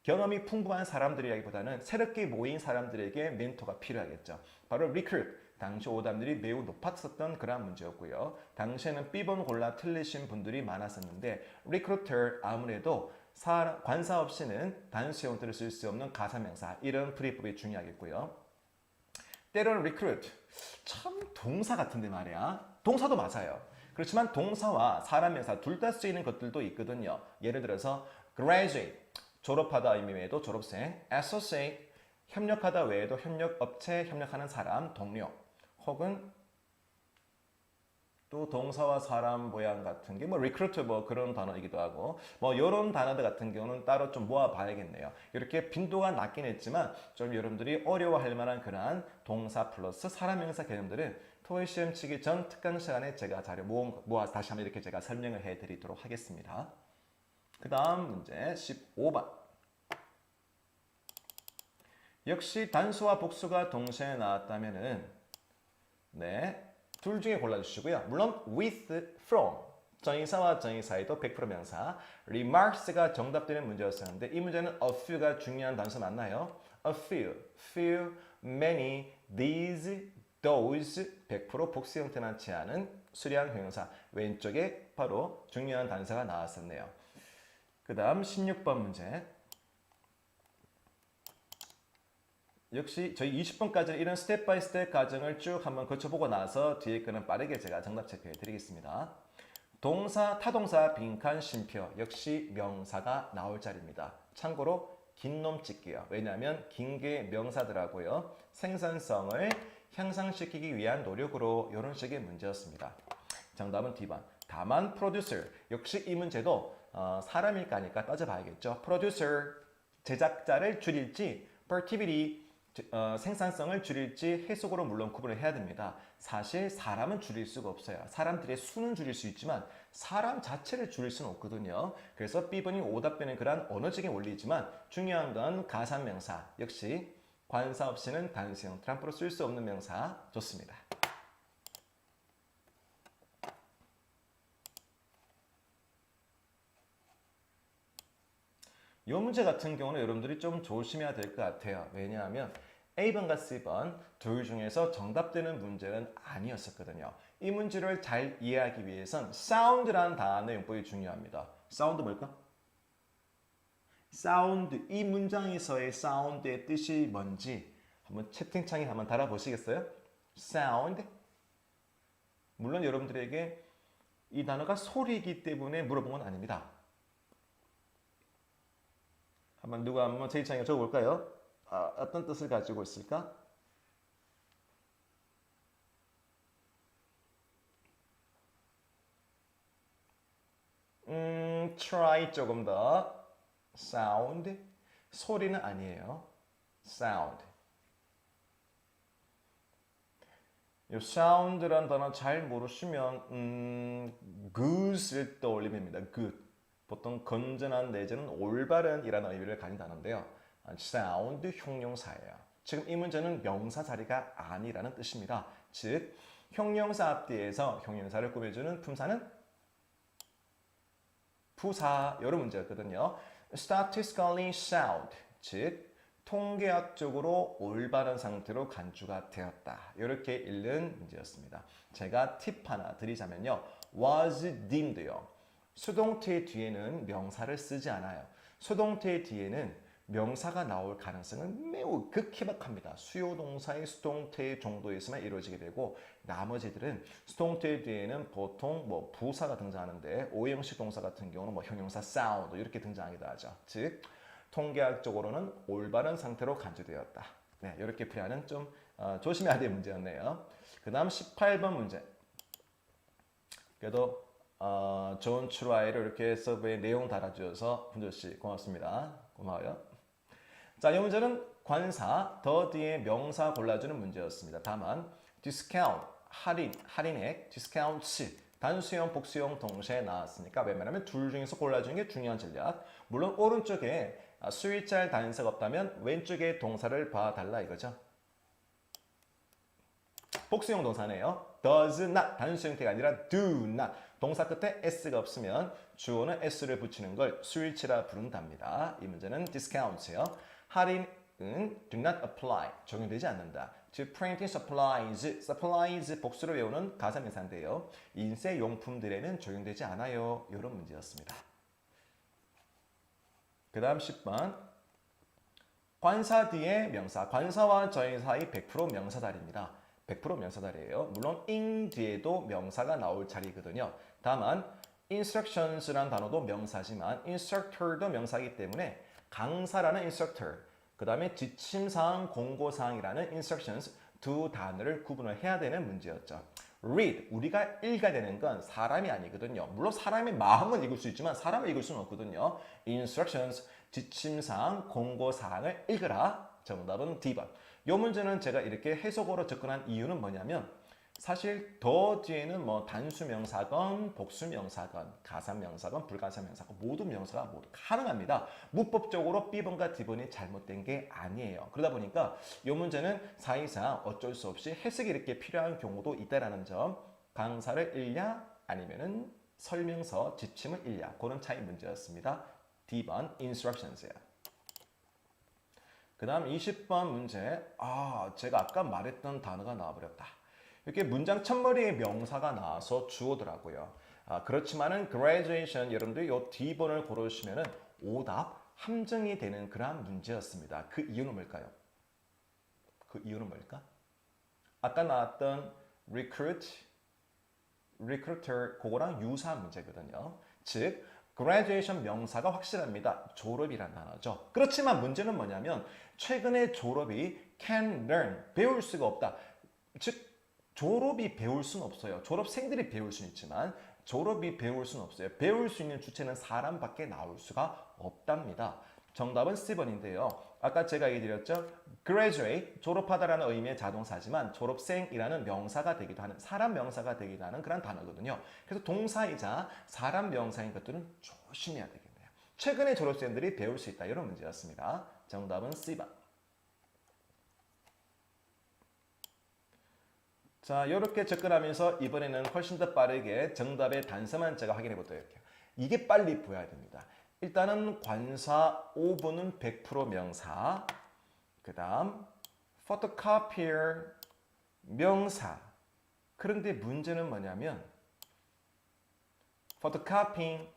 경험이 풍부한 사람들이라기보다는 새롭게 모인 사람들에게 멘토가 필요하겠죠. 바로 recruit. 당시 오답률이 매우 높았었던 그런 문제였고요. 당시에는 B번 골라 틀리신 분들이 많았었는데 recruiter 아무래도 관사 없이는 단수 형태를 쓸 수 없는 가사명사 이런 풀이법이 중요하겠고요. 때로는 recruit 참 동사 같은데 말이야. 동사도 맞아요. 그렇지만 동사와 사람 명사 둘 다 쓰이는 것들도 있거든요. 예를 들어서 graduate 졸업하다 의미 외에도 졸업생, associate 협력하다 외에도 협력업체 협력하는 사람, 동료 혹은 또 동사와 사람 모양 같은 게 recruit 그런 단어이기도 하고 이런 단어들 같은 경우는 따로 좀 모아봐야겠네요. 이렇게 빈도가 낮긴 했지만 좀 여러분들이 어려워할 만한 그러한 동사 플러스 사람 명사 개념들은 토익 시험 치기 전 특강 시간에 제가 자료 모아 다시 한번 이렇게 제가 설명을 해드리도록 하겠습니다. 그 다음 문제 15번. 역시 단수와 복수가 동시에 나왔다면은 둘 중에 골라주시고요. 물론 with, from 전치사와 전치사에도 100% 명사 remarks가 정답되는 문제였었는데 이 문제는 a few가 중요한 단수 맞나요? a few, many, these, those 100% 복수 형태 많지 않은 수량 형용사 왼쪽에 바로 중요한 단서가 나왔었네요. 그 다음 16번 문제. 역시 저희 20번까지 이런 스텝 바이 스텝 과정을 쭉 한번 거쳐보고 나서 뒤에 거는 빠르게 제가 정답 체크해 드리겠습니다. 동사, 타동사, 빈칸, 쉼표 역시 명사가 나올 자리입니다. 참고로 긴 놈 찍기요. 왜냐하면 긴 게 명사더라고요. 생산성을 향상시키기 위한 노력으로 이런 식의 문제였습니다. 정답은 D번. 다만 producer 역시 이 문제도 사람일까 아닐까 따져봐야겠죠. producer 제작자를 줄일지 productivity 생산성을 줄일지 해석으로 물론 구분을 해야 됩니다. 사실 사람은 줄일 수가 없어요. 사람들의 수는 줄일 수 있지만 사람 자체를 줄일 수는 없거든요. 그래서 B번이 오답되는 그런 언어적인 원리이지만 중요한 건 가산명사 역시 관사 없이는 단수형 트럼프로 쓸 수 없는 명사 좋습니다. 이 문제 같은 경우는 여러분들이 좀 조심해야 될 것 같아요. 왜냐하면 A번과 C번 둘 중에서 정답되는 문제는 아니었었거든요. 이 문제를 잘 이해하기 위해선 sound라는 단어 용법이 중요합니다. 사운드 뭘까? 사운드, 이 문장에서의 사운드의 뜻이 뭔지 한번 채팅창에 한번 달아보시겠어요? sound. 물론 여러분들에게 이 단어가 소리이기 때문에 물어본 건 아닙니다. 누가 한번 채팅창에 적어볼까요? 어떤 뜻을 가지고 있을까? try 조금 더. sound. 소리는 아니에요. sound. 이 sound라는 단어 잘 모르시면 good을 떠올리면 됩니다. good. 보통 건전한 내지는 올바른이라는 의미를 가진 단어인데요. sound 형용사예요. 지금 이 문제는 명사 자리가 아니라는 뜻입니다. 즉 형용사 앞뒤에서 형용사를 꾸며주는 품사는 부사 이런 문제였거든요. statistically sound, 즉 통계학적으로 올바른 상태로 간주가 되었다. 이렇게 읽는 문제였습니다. 제가 팁 하나 드리자면요. was deemed요. 수동태 뒤에는 명사를 쓰지 않아요. 수동태 뒤에는 명사가 나올 가능성은 매우 극히박합니다. 수요 동사의 수동태 정도에서만 이루어지게 되고 나머지들은 수동태 뒤에는 보통 뭐 부사가 등장하는데 오형식 동사 같은 경우는 뭐 형용사 sound 이렇게 등장하기도 하죠. 즉 통계학적으로는 올바른 상태로 간주되었다. 네, 이렇게 풀이하는 좀 조심해야 될 문제였네요. 그 다음 18번 문제. 그래도 좋은 추라이를 이렇게 서브에 내용 달아주셔서 훈조씨 고맙습니다. 고마워요. 자, 이 문제는 관사, 더 뒤에 명사 골라주는 문제였습니다. 다만 discount, 할인액, discounts, 단수형, 복수형 동시에 나왔으니까 웬만하면 둘 중에서 골라주는 게 중요한 전략. 물론 오른쪽에 수일자의 단서가 없다면 왼쪽에 동사를 봐달라 이거죠. 복수형 동사네요. does not, 단수 형태가 아니라 do not. 동사 끝에 s가 없으면 주어는 s를 붙이는 걸 수일치라 부른답니다. 이 문제는 discount예요. 할인은 do not apply, 적용되지 않는다. 즉 printing supplies 복수를 외우는 가사명사인데요. 인쇄 용품들에는 적용되지 않아요. 이런 문제였습니다. 그 다음 10번. 관사 뒤에 명사, 관사와 저희 사이 100% 명사 자리입니다. 100% 명사 자리예요. 물론 ing 뒤에도 명사가 나올 자리거든요. 다만 instructions라는 단어도 명사지만 instructor도 명사이기 때문에 강사라는 instructor, 그 다음에 지침사항, 공고사항이라는 instructions 두 단어를 구분을 해야 되는 문제였죠. read, 우리가 읽어야 되는 건 사람이 아니거든요. 물론 사람의 마음은 읽을 수 있지만 사람을 읽을 수는 없거든요. instructions, 지침사항, 공고사항을 읽으라. 정답은 D번. 이 문제는 제가 이렇게 해석으로 접근한 이유는 뭐냐면 사실 더 뒤에는 뭐 단수명사건, 복수명사건, 가산명사건, 불가산명사건 모두 명사가 모두 가능합니다. 문법적으로 B번과 D번이 잘못된 게 아니에요. 그러다 보니까 이 문제는 사실상 어쩔 수 없이 해석이 이렇게 필요한 경우도 있다는 점. 강사를 읽냐 아니면은 설명서, 지침을 읽냐 그런 차이 문제였습니다. D번 instructions예요. 그 다음 20번 문제. 제가 아까 말했던 단어가 나와버렸다. 이렇게 문장 첫머리에 명사가 나와서 주어더라고요. 그렇지만은 graduation 여러분들 이 D번을 고르시면은 오답 함정이 되는 그러한 문제였습니다. 그 이유는 뭘까요? 그 이유는 뭘까? 아까 나왔던 recruiter 그거랑 유사한 문제거든요. 즉 graduation 명사가 확실합니다. 졸업이라는 단어죠. 그렇지만 문제는 뭐냐면 최근에 졸업이 can learn, 배울 수가 없다. 즉 졸업이 배울 수는 없어요. 졸업생들이 배울 수는 있지만 졸업이 배울 수는 없어요. 배울 수 있는 주체는 사람밖에 나올 수가 없답니다. 정답은 C번인데요. 아까 제가 얘기드렸죠. graduate, 졸업하다라는 의미의 자동사지만 졸업생이라는 명사가 되기도 하는, 사람 명사가 되기도 하는 그런 단어거든요. 그래서 동사이자 사람 명사인 것들은 조심해야 되겠네요. 최근에 졸업생들이 배울 수 있다. 이런 문제였습니다. 정답은 C번. 자, 이렇게 접근하면서 이번에는 훨씬 더 빠르게 정답의 단서만 제가 확인해 보도록 할게요. 이게 빨리 보여야 됩니다. 일단은 관사 5번은 100% 명사, 그 다음 photocopier 명사. 그런데 문제는 뭐냐면 photocopying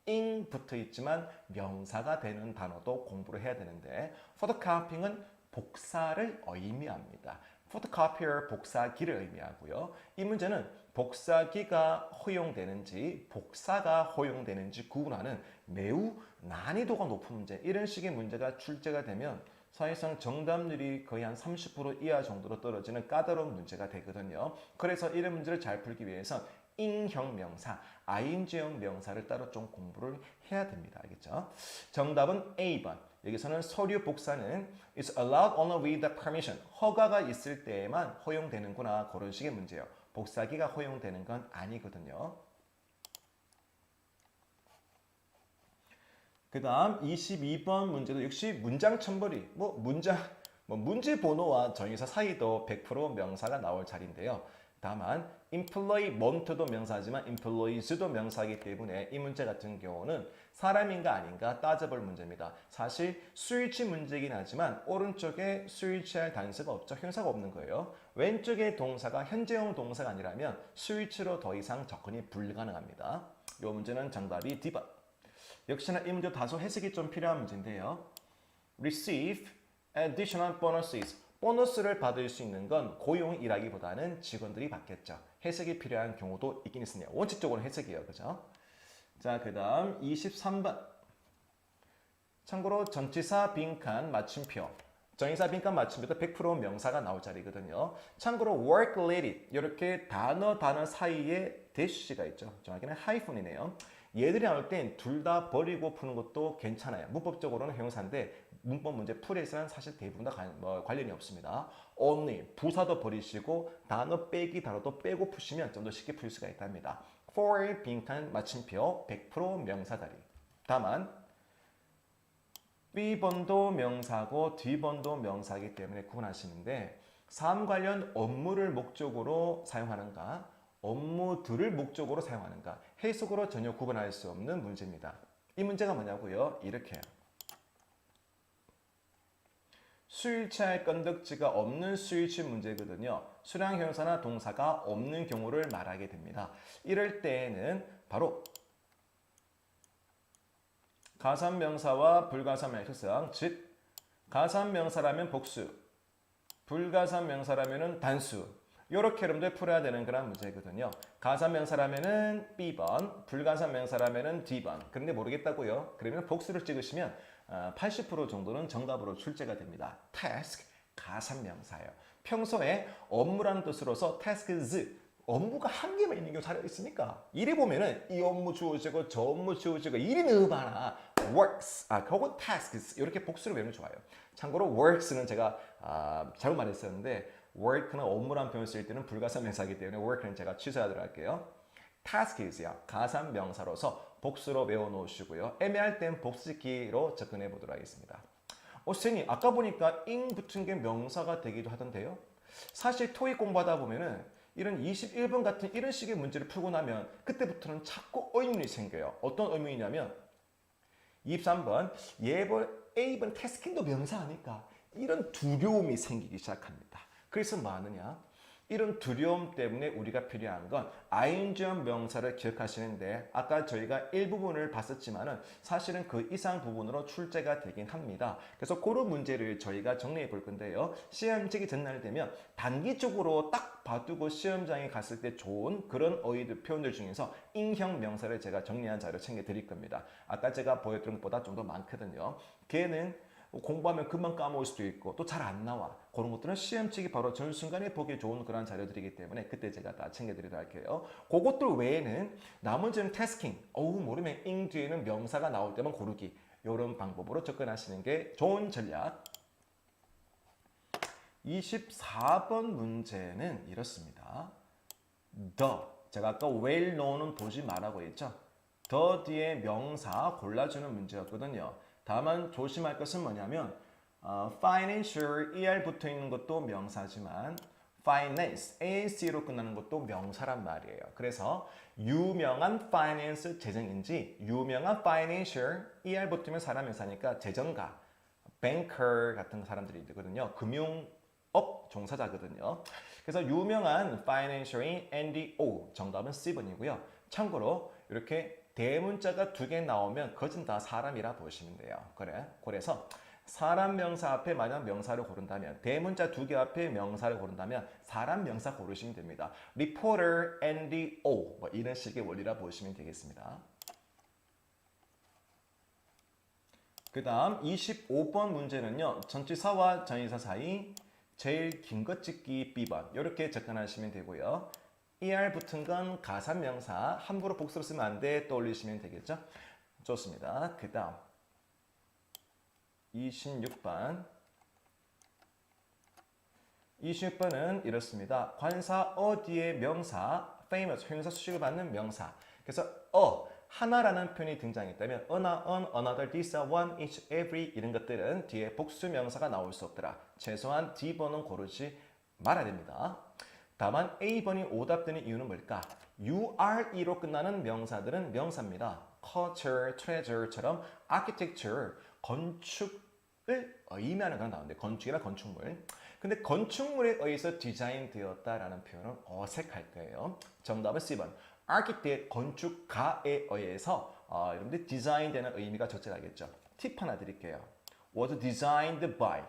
ing 붙어 있지만 명사가 되는 단어도 공부를 해야 되는데 photocopying은 복사를 의미합니다. photocopier 복사기를 의미하고요. 이 문제는 복사기가 허용되는지 복사가 허용되는지 구분하는 매우 난이도가 높은 문제, 이런 식의 문제가 출제가 되면 사실상 정답률이 거의 한 30% 이하 정도로 떨어지는 까다로운 문제가 되거든요. 그래서 이런 문제를 잘 풀기 위해서 ing형 명사, ing형 명사를 따로 좀 공부를 해야 됩니다. 알겠죠? 정답은 A번. 여기서는 서류 복사는 is allowed only with the permission. 허가가 있을 때에만 허용되는구나. 그런 식의 문제예요. 복사기가 허용되는 건 아니거든요. 그 다음 22번 문제도 역시 문장 첨부리. 문제 번호와 정의사 사이도 100% 명사가 나올 자리인데요. 다만 employment도 명사지만 employees도 명사이기 때문에 이 문제 같은 경우는 사람인가 아닌가 따져볼 문제입니다. 사실 스위치 문제이긴 하지만 오른쪽에 스위치할 단수가 없죠. 형사가 없는 거예요. 왼쪽에 동사가 현재형 동사가 아니라면 스위치로 더 이상 접근이 불가능합니다. 이 문제는 정답이 D번. 역시나 이 문제 다소 해석이 좀 필요한 문제인데요. Receive additional bonuses. 보너스를 받을 수 있는 건 고용이라기보다는 직원들이 받겠죠. 해석이 필요한 경우도 있긴 있습니다. 원칙적으로 해석이에요. 그죠? 자, 그 다음 23번. 참고로 전치사 빈칸 맞춤표. 정의사 빈칸 맞춤표도 100% 명사가 나올 자리거든요. 참고로 work related. 이렇게 단어 사이에 대시가 있죠. 정확히는 하이픈이네요. 얘들이 나올 땐 둘 다 버리고 푸는 것도 괜찮아요. 문법적으로는 형용사인데 문법 문제 풀이에서는 사실 대부분 다 관련이 없습니다. only 부사도 버리시고 단어 빼기 단어도 빼고 푸시면 좀 더 쉽게 풀 수가 있답니다. for 빈칸 맞춤표 100% 명사다리. 다만 B번도 명사고 D번도 명사이기 때문에 구분하시는데 삶 관련 업무를 목적으로 사용하는가 업무들을 목적으로 사용하는가 해석으로 전혀 구분할 수 없는 문제입니다. 이 문제가 뭐냐고요? 이렇게요. 수일치할 건덕지가 없는 수일치 문제거든요. 수량 형사나 동사가 없는 경우를 말하게 됩니다. 이럴 때에는 바로 가산명사와 불가산명사의 특성, 즉 가산명사라면 복수, 불가산명사라면 단수 이렇게 여러분들 풀어야 되는 그런 문제거든요. 가산명사라면은 B번, 불가산명사라면은 D번. 그런데 모르겠다고요? 그러면 복수를 찍으시면 80% 정도는 정답으로 출제가 됩니다. task, 가산명사예요. 평소에 업무라는 뜻으로서 tasks, 업무가 한 개만 있는 경우 잘 있습니까? 이래 보면은 이 업무 주어지고 저 업무 주어지고 일이 너무 많아. works, 그거 tasks 이렇게 복수를 외우면 좋아요. 참고로 works는 제가 잘못 말했었는데 work는 업무란 표현을 쓸 때는 불가산명사이기 때문에 work는 제가 취소하도록 할게요. tasks요. 가산명사로서 복수로 외워놓으시고요. 애매할 땐 복수짓기로 접근해 보도록 하겠습니다. 선생님 아까 보니까 ing 붙은 게 명사가 되기도 하던데요. 사실 토익 공부하다 보면은 이런 21번 같은 이런 식의 문제를 풀고 나면 그때부터는 자꾸 의문이 생겨요. 어떤 의문이냐면 23번 A번 태스킹도 명사 아닐까? 이런 두려움이 생기기 시작합니다. 그래서 뭐 하느냐? 이런 두려움 때문에 우리가 필요한 건 ing형 명사를 기억하시는데 아까 저희가 일부분을 봤었지만은 사실은 그 이상 부분으로 출제가 되긴 합니다. 그래서 그런 문제를 저희가 정리해 볼 건데요. 시험지기 전날 되면 단기적으로 딱 봐두고 시험장에 갔을 때 좋은 그런 어휘들 표현들 중에서 ing형 명사를 제가 정리한 자료 챙겨 드릴 겁니다. 아까 제가 보여드린 것보다 좀 더 많거든요. 걔는 공부하면 금방 까먹을 수도 있고 또 잘 안 나와. 그런 것들은 시험치기 바로 전 순간에 보기 좋은 그런 자료들이기 때문에 그때 제가 다 챙겨드리도록 할게요. 그것들 외에는 나머지는 태스킹, 모르면 ing 뒤에는 명사가 나올 때만 고르기 이런 방법으로 접근하시는 게 좋은 전략. 24번 문제는 이렇습니다. the, 제가 아까 well known은 보지 말라고 했죠. the 뒤에 명사 골라주는 문제였거든요. 다만 조심할 것은 뭐냐면 financial, er 붙어 있는 것도 명사지만 finance, anc로 끝나는 것도 명사란 말이에요. 그래서 유명한 finance 재정인지 유명한 financial, er 붙으면 사람 명사니까 재정가, banker 같은 사람들이 있거든요. 금융업 종사자거든요. 그래서 유명한 financial인 NDO, 정답은 C번이고요. 참고로 이렇게 대문자가 두 개 나오면 그것은 다 사람이라 보시면 돼요. 그래서 사람 명사 앞에 만약 명사를 고른다면 대문자 두 개 앞에 명사를 고른다면 사람 명사 고르시면 됩니다. reporter, NDO 뭐 이런 식의 원리라 보시면 되겠습니다. 그 다음 25번 문제는요. 전치사와 전치사 사이 제일 긴 것 찍기 B번 이렇게 접근하시면 되고요. er 붙은 건 가산명사. 함부로 복수로 쓰면 안 돼. 떠올리시면 되겠죠? 좋습니다. 그 다음 26번. 26번은 이렇습니다. 관사 어디의 명사, famous, 형용사 수식을 받는 명사. 그래서 하나라는 표현이 등장했다면 어나, on, another, this, one, each, every 이런 것들은 뒤에 복수 명사가 나올 수 없더라. 최소한 D번은 고르지 말아야 됩니다. 다만 A번이 오답되는 이유는 뭘까? URE로 끝나는 명사들은 명사입니다. culture, treasure처럼 architecture, 건축을 의미하는 건 나오는데 건축이나 건축물. 근데 건축물에 의해서 디자인되었다라는 표현은 어색할 거예요. 정답은 C번. architect, 건축가에 의해서 여러분들 디자인되는 의미가 적절하겠죠. 팁 하나 드릴게요. was designed by.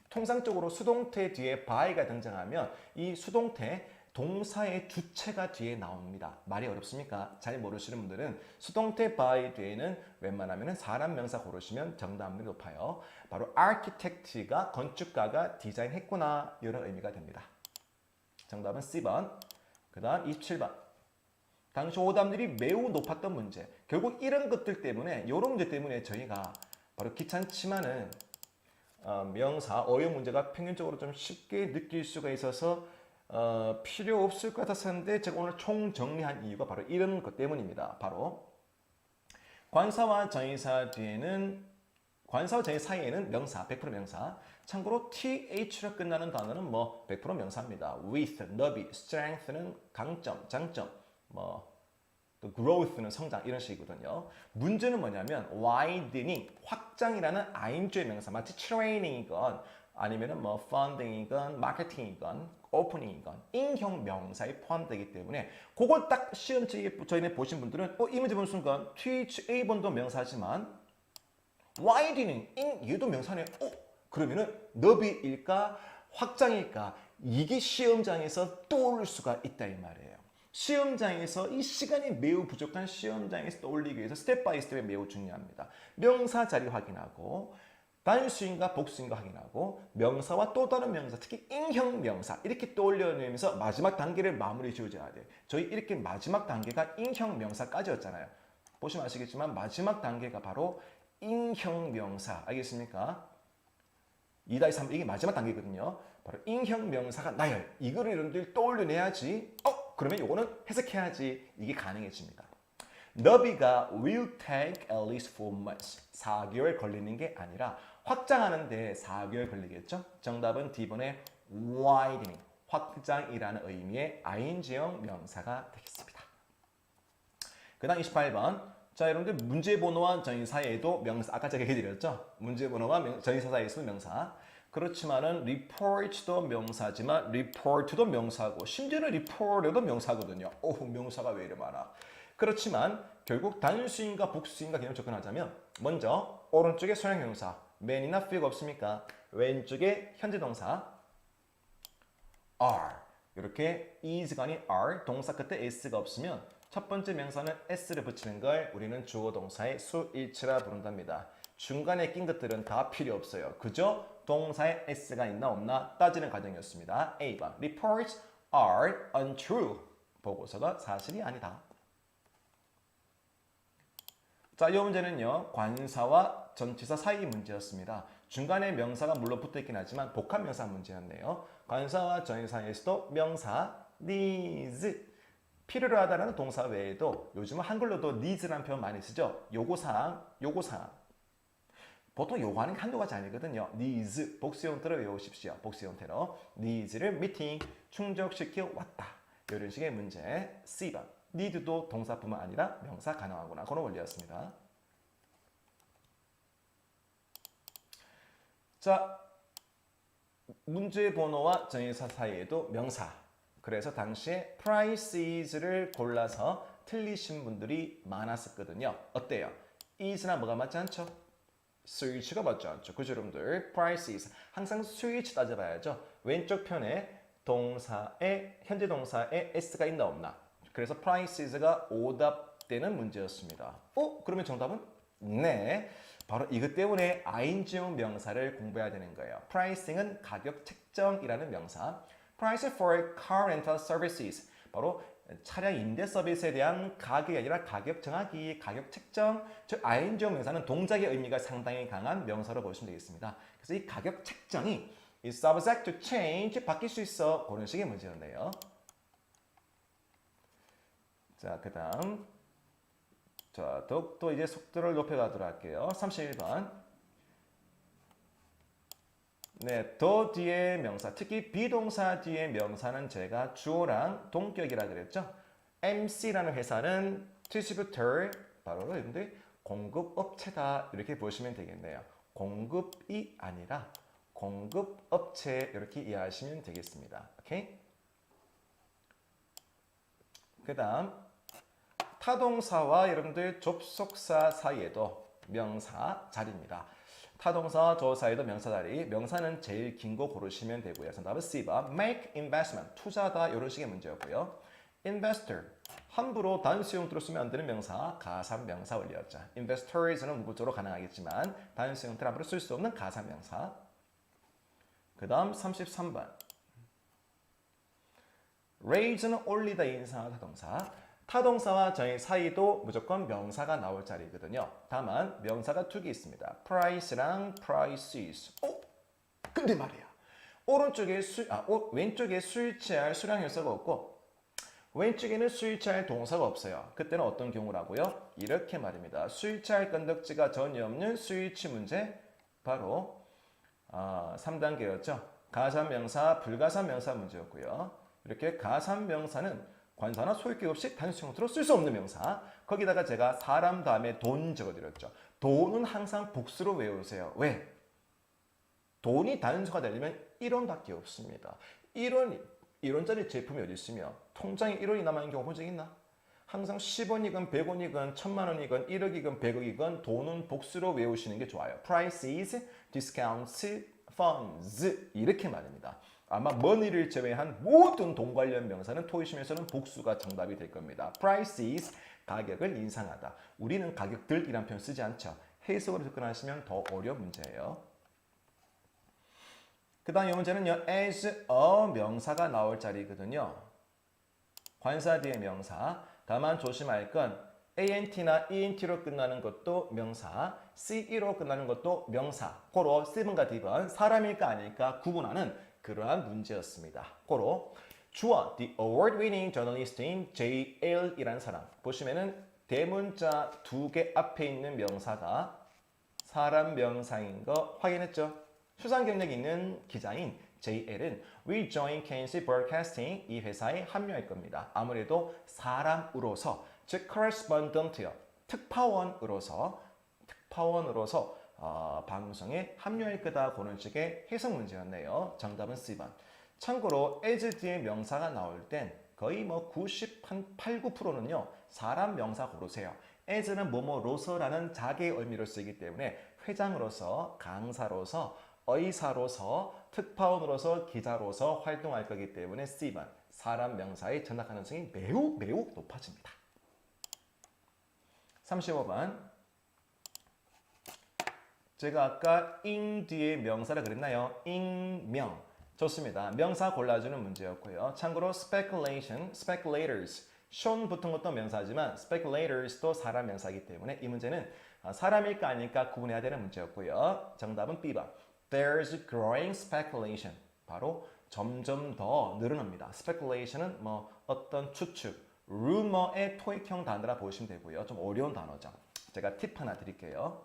통상적으로 수동태 뒤에 by가 등장하면 이 수동태 동사의 주체가 뒤에 나옵니다. 말이 어렵습니까? 잘 모르시는 분들은 수동태 by 뒤에는 웬만하면 사람 명사 고르시면 정답률이 높아요. 바로 architect가 건축가가 디자인했구나 이런 의미가 됩니다. 정답은 C번. 그 다음 27번. 당시 오답률이 매우 높았던 문제. 결국 이런 것들 때문에 이런 문제 때문에 저희가 바로 귀찮지만은 명사, 어용 문제가 평균적으로 좀 쉽게 느낄 수가 있어서 필요 없을 것 같았었는데 제가 오늘 총정리한 이유가 바로 이런 것 때문입니다. 바로 관사와 전의사 뒤에는 관사와 전의 사이에는 명사, 100% 명사. 참고로 th로 끝나는 단어는 100% 명사입니다. with, 너비, strength는 강점, 장점, 또 growth는 성장 이런 식이거든요. 문제는 뭐냐면 widening, 확장이라는 ing의 명사 마치 training이건 아니면은 funding이건 marketing이건 opening이건 인형 명사에 포함되기 때문에 그걸 딱 시험지에 저희는 보신 분들은 이 문제 보는 순간 THA번도 명사지만 widening, 얘도 명사네. 그러면은 너비일까 확장일까 이게 시험장에서 떠오를 수가 있다 이 말이에요. 시험장에서 이 시간이 매우 부족한 시험장에서 떠올리기 위해서 스텝 바이 스텝이 매우 중요합니다. 명사 자리 확인하고 단수인가 복수인가 확인하고 명사와 또 다른 명사 특히 인형 명사 이렇게 떠올려내면서 마지막 단계를 마무리 지어줘야 돼요. 저희 이렇게 마지막 단계가 인형 명사까지였잖아요. 보시면 아시겠지만 마지막 단계가 바로 인형 명사 알겠습니까? 2-3 이게 마지막 단계거든요. 바로 인형 명사가 나열. 이거를 여러분들 떠올려내야지. 그러면 요거는 해석해야지 이게 가능해집니다. 너비가 will take at least 4 months. 4개월 걸리는 게 아니라 확장하는데 4개월 걸리겠죠? 정답은 D번의 widening. 확장이라는 의미의 ing형 명사가 되겠습니다. 그 다음 28번. 자, 여러분들 문제 번호와 전의사에도 명사 아까 제가 해드렸죠? 문제 번호와 전의사 사이에서도 명사. 그렇지만은 report도 명사지만 report도 명사고 심지어는 report도 명사거든요. 명사가 왜 이래 많아? 그렇지만 결국 단수인가 복수인가 개념 접근하자면 먼저 오른쪽에 소형형용사 man이나 few가 없습니까? 왼쪽에 현재 동사 are 이렇게 is가 아닌 are 동사 끝에 s가 없으면 첫 번째 명사는 s를 붙이는 걸 우리는 주어 동사의 수일치라 부른답니다. 중간에 낀 것들은 다 필요 없어요. 그저 동사에 s가 있나 없나 따지는 과정이었습니다. A번 reports are untrue. 보고서가 사실이 아니다. 자, 이 문제는요. 관사와 전치사 사이 문제였습니다. 중간에 명사가 물론 붙어있긴 하지만 복합 명사 문제였네요. 관사와 전치사에서도 명사 needs 필요로 하다라는 동사 외에도 요즘은 한글로도 needs라는 표현 많이 쓰죠. 요구사항. 보통 요구하는 게 한두 가지 아니거든요. needs, 복수 형태로 외우십시오. 복수 형태로. needs를 meeting, 충족시켜 왔다. 이런 식의 문제. C번. need도 동사뿐만 아니라 명사 가능하구나. 그런 원리였습니다. 자, 문제 번호와 전치사 사이에도 명사. 그래서 당시에 prices를 골라서 틀리신 분들이 많았었거든요. 어때요? is나 뭐가 맞지 않죠? 스위치가 맞지 않죠. 그죠, 여러분들? prices. 항상 스위치 따져봐야죠. 왼쪽 편에 동사에, 현재 동사에 s가 있나 없나. 그래서 prices가 오답되는 문제였습니다. 그러면 정답은? 네. 바로 이것 때문에 ing형 명사를 공부해야 되는 거예요. pricing은 가격 책정이라는 명사. price for car rental services. 바로 차량 임대 서비스에 대한 가격이 아니라 가격 정하기, 가격 책정, 즉 ing 명사는 동작의 의미가 상당히 강한 명사로 보시면 되겠습니다. 그래서 이 가격 책정이 이 subject to change 바뀔 수 있어. 그런 식의 문제였네요. 자, 그다음 자, 더욱더 이제 속도를 높여가도록 할게요. 31번. 네, 더 뒤에 명사, 특히 비동사 뒤에 명사는 제가 주어랑 동격이라 그랬죠. MC라는 회사는 distributor, 바로 여러분들 공급업체다 이렇게 보시면 되겠네요. 공급이 아니라 공급업체 이렇게 이해하시면 되겠습니다. 오케이? 그 다음 타동사와 여러분들 접속사 사이에도 명사 자리입니다. 타동사와 조 사이에도 명사 자리. 명사는 제일 긴 거 고르시면 되고요. 정답은 C번 make investment, 투자다 이런 식의 문제였고요. investor, 함부로 단수형태로 쓰면 안 되는 명사, 가산명사 올렸죠. investors는 문구적으로 가능하겠지만 단수형태로 함부로 쓸 수 없는 가산명사. 그 다음 33번 raise는 올리다 인상하다 동사. 타동사와 저희 사이도 무조건 명사가 나올 자리거든요. 다만 명사가 두 개 있습니다. price랑 prices. 근데 말이야. 오른쪽에 왼쪽에 수일치할 수량 열사가 없고 왼쪽에는 수일치할 동사가 없어요. 그때는 어떤 경우라고요? 이렇게 말입니다. 수일치할 건덕지가 전혀 없는 수일치 문제. 바로 3단계였죠. 가산명사, 불가산명사 문제였고요. 이렇게 가산명사는 관사나 소유격 없이 단수형태로 쓸 수 없는 명사. 거기다가 제가 사람 다음에 돈 적어드렸죠. 돈은 항상 복수로 외우세요. 왜? 돈이 단수가 되려면 1원밖에 없습니다. 1원짜리 제품이 어디 있으며 통장에 1원이 남아있는 경우 본 적 있나? 항상 10원이건 100원이건 1000만 원이건 1억이건 100억이건 돈은 복수로 외우시는 게 좋아요. prices, discounts, funds 이렇게 말입니다. 아마 money를 제외한 모든 돈 관련 명사는 토익시험에서는 복수가 정답이 될 겁니다. prices, 가격을 인상하다. 우리는 가격들이란 표현 쓰지 않죠. 해석으로 접근하시면 더 어려운 문제예요. 그 다음 이 문제는요. as a 명사가 나올 자리거든요. 관사 뒤에 명사. 다만 조심할 건 ant나 ent로 끝나는 것도 명사, ce로 끝나는 것도 명사. 고로 7과 D번 사람일까 아닐까 구분하는 그러한 문제였습니다. 고로 주어 the award-winning journalist인 JL이라는 사람 보시면은 대문자 두 개 앞에 있는 명사가 사람 명사인 거 확인했죠? 수상 경력이 있는 기자인 JL은 will join KNC Broadcasting 이 회사에 합류할 겁니다. 아무래도 사람으로서 즉 correspondent요. 특파원으로서 방송에 합류할 거다 그런 식의 해석 문제였네요. 정답은 C번. 참고로 as 뒤에 명사가 나올 땐 거의 8, 9%는요. 사람 명사 고르세요. as는 뭐뭐로서라는 자기의 의미로 쓰기 때문에 회장으로서, 강사로서, 의사로서, 특파원으로서, 기자로서 활동할 거기 때문에 C번. 사람 명사의 전학 가능성이 매우 높아집니다. 35번. 제가 아까 ing 뒤에 명사라 그랬나요? ing명. 좋습니다. 명사 골라주는 문제였고요. 참고로 speculation, speculators. shown 붙은 것도 명사지만 speculators도 사람 명사이기 때문에 이 문제는 사람일까 아닐까 구분해야 되는 문제였고요. 정답은 B번. There's growing speculation. 바로 점점 더 늘어납니다. speculation은 어떤 추측, rumor의 토익형 단어라 보시면 되고요. 좀 어려운 단어죠. 제가 팁 하나 드릴게요.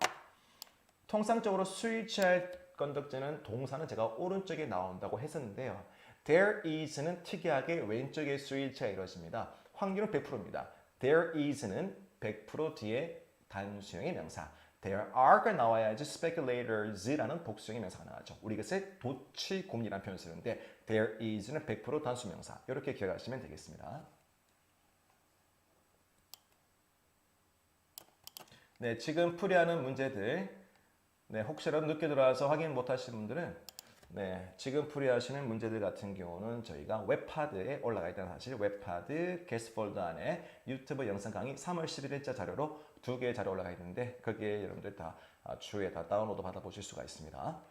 통상적으로 수일치할 건덕지는 동사는 제가 오른쪽에 나온다고 했었는데요. There is는 특이하게 왼쪽에 수일치가 이루어집니다. 확률은 100%입니다. There is는 100% 뒤에 단수형의 명사. There are가 나와야지 speculators라는 복수형의 명사가 나왔죠. 우리 이것을 도치곰이라는 표현을 쓰는데 there is는 100% 단수 명사. 이렇게 기억하시면 되겠습니다. 네, 지금 풀이하는 문제들 혹시라도 늦게 들어와서 확인 못하신 분들은 지금 풀이하시는 문제들 같은 경우는 저희가 웹하드에 올라가 있다는 사실 웹하드 게스트 폴더 안에 유튜브 영상 강의 3월 11일자 자료로 2개의 자료 올라가 있는데 거기에 여러분들 다 주에 다 다운로드 받아보실 수가 있습니다.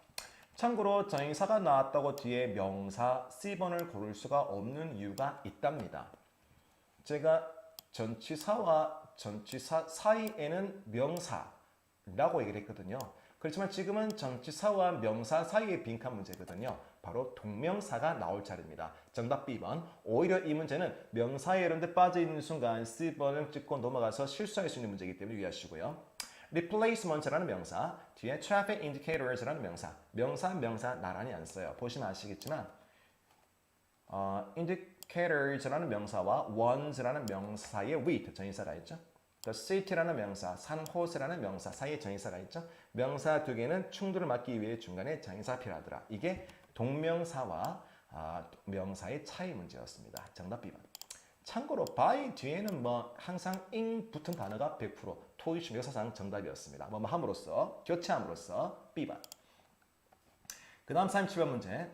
참고로 정의사가 나왔다고 뒤에 명사 C번을 고를 수가 없는 이유가 있답니다. 제가 전치사와 전치사 사이에는 명사라고 얘기를 했거든요. 그렇지만 지금은 전치사와 명사 사이의 빈칸 문제거든요. 바로 동명사가 나올 차례입니다. 정답 B번. 오히려 이 문제는 명사에 이런 데 빠져있는 순간 C번을 찍고 넘어가서 실수할 수 있는 문제이기 때문에 유의하시고요. replacement라는 명사, 뒤에 traffic indicators라는 명사 나란히 안 써요. 보시면 아시겠지만 indicators라는 명사와 ones라는 명사 사이에 with 전치사가 있죠. The city라는 명사, San Jose라는 명사 사이에 전치사가 있죠. 명사 두 개는 충돌을 막기 위해 중간에 전치사 필요하더라. 이게 동명사와 명사의 차이 문제였습니다. 정답 B번. 참고로 by 뒤에는 뭐 항상 ing 붙은 단어가 100% 토익 역사상 정답이었습니다. 뭐 함으로써 교체함으로써 B번. 그 다음 37번 문제.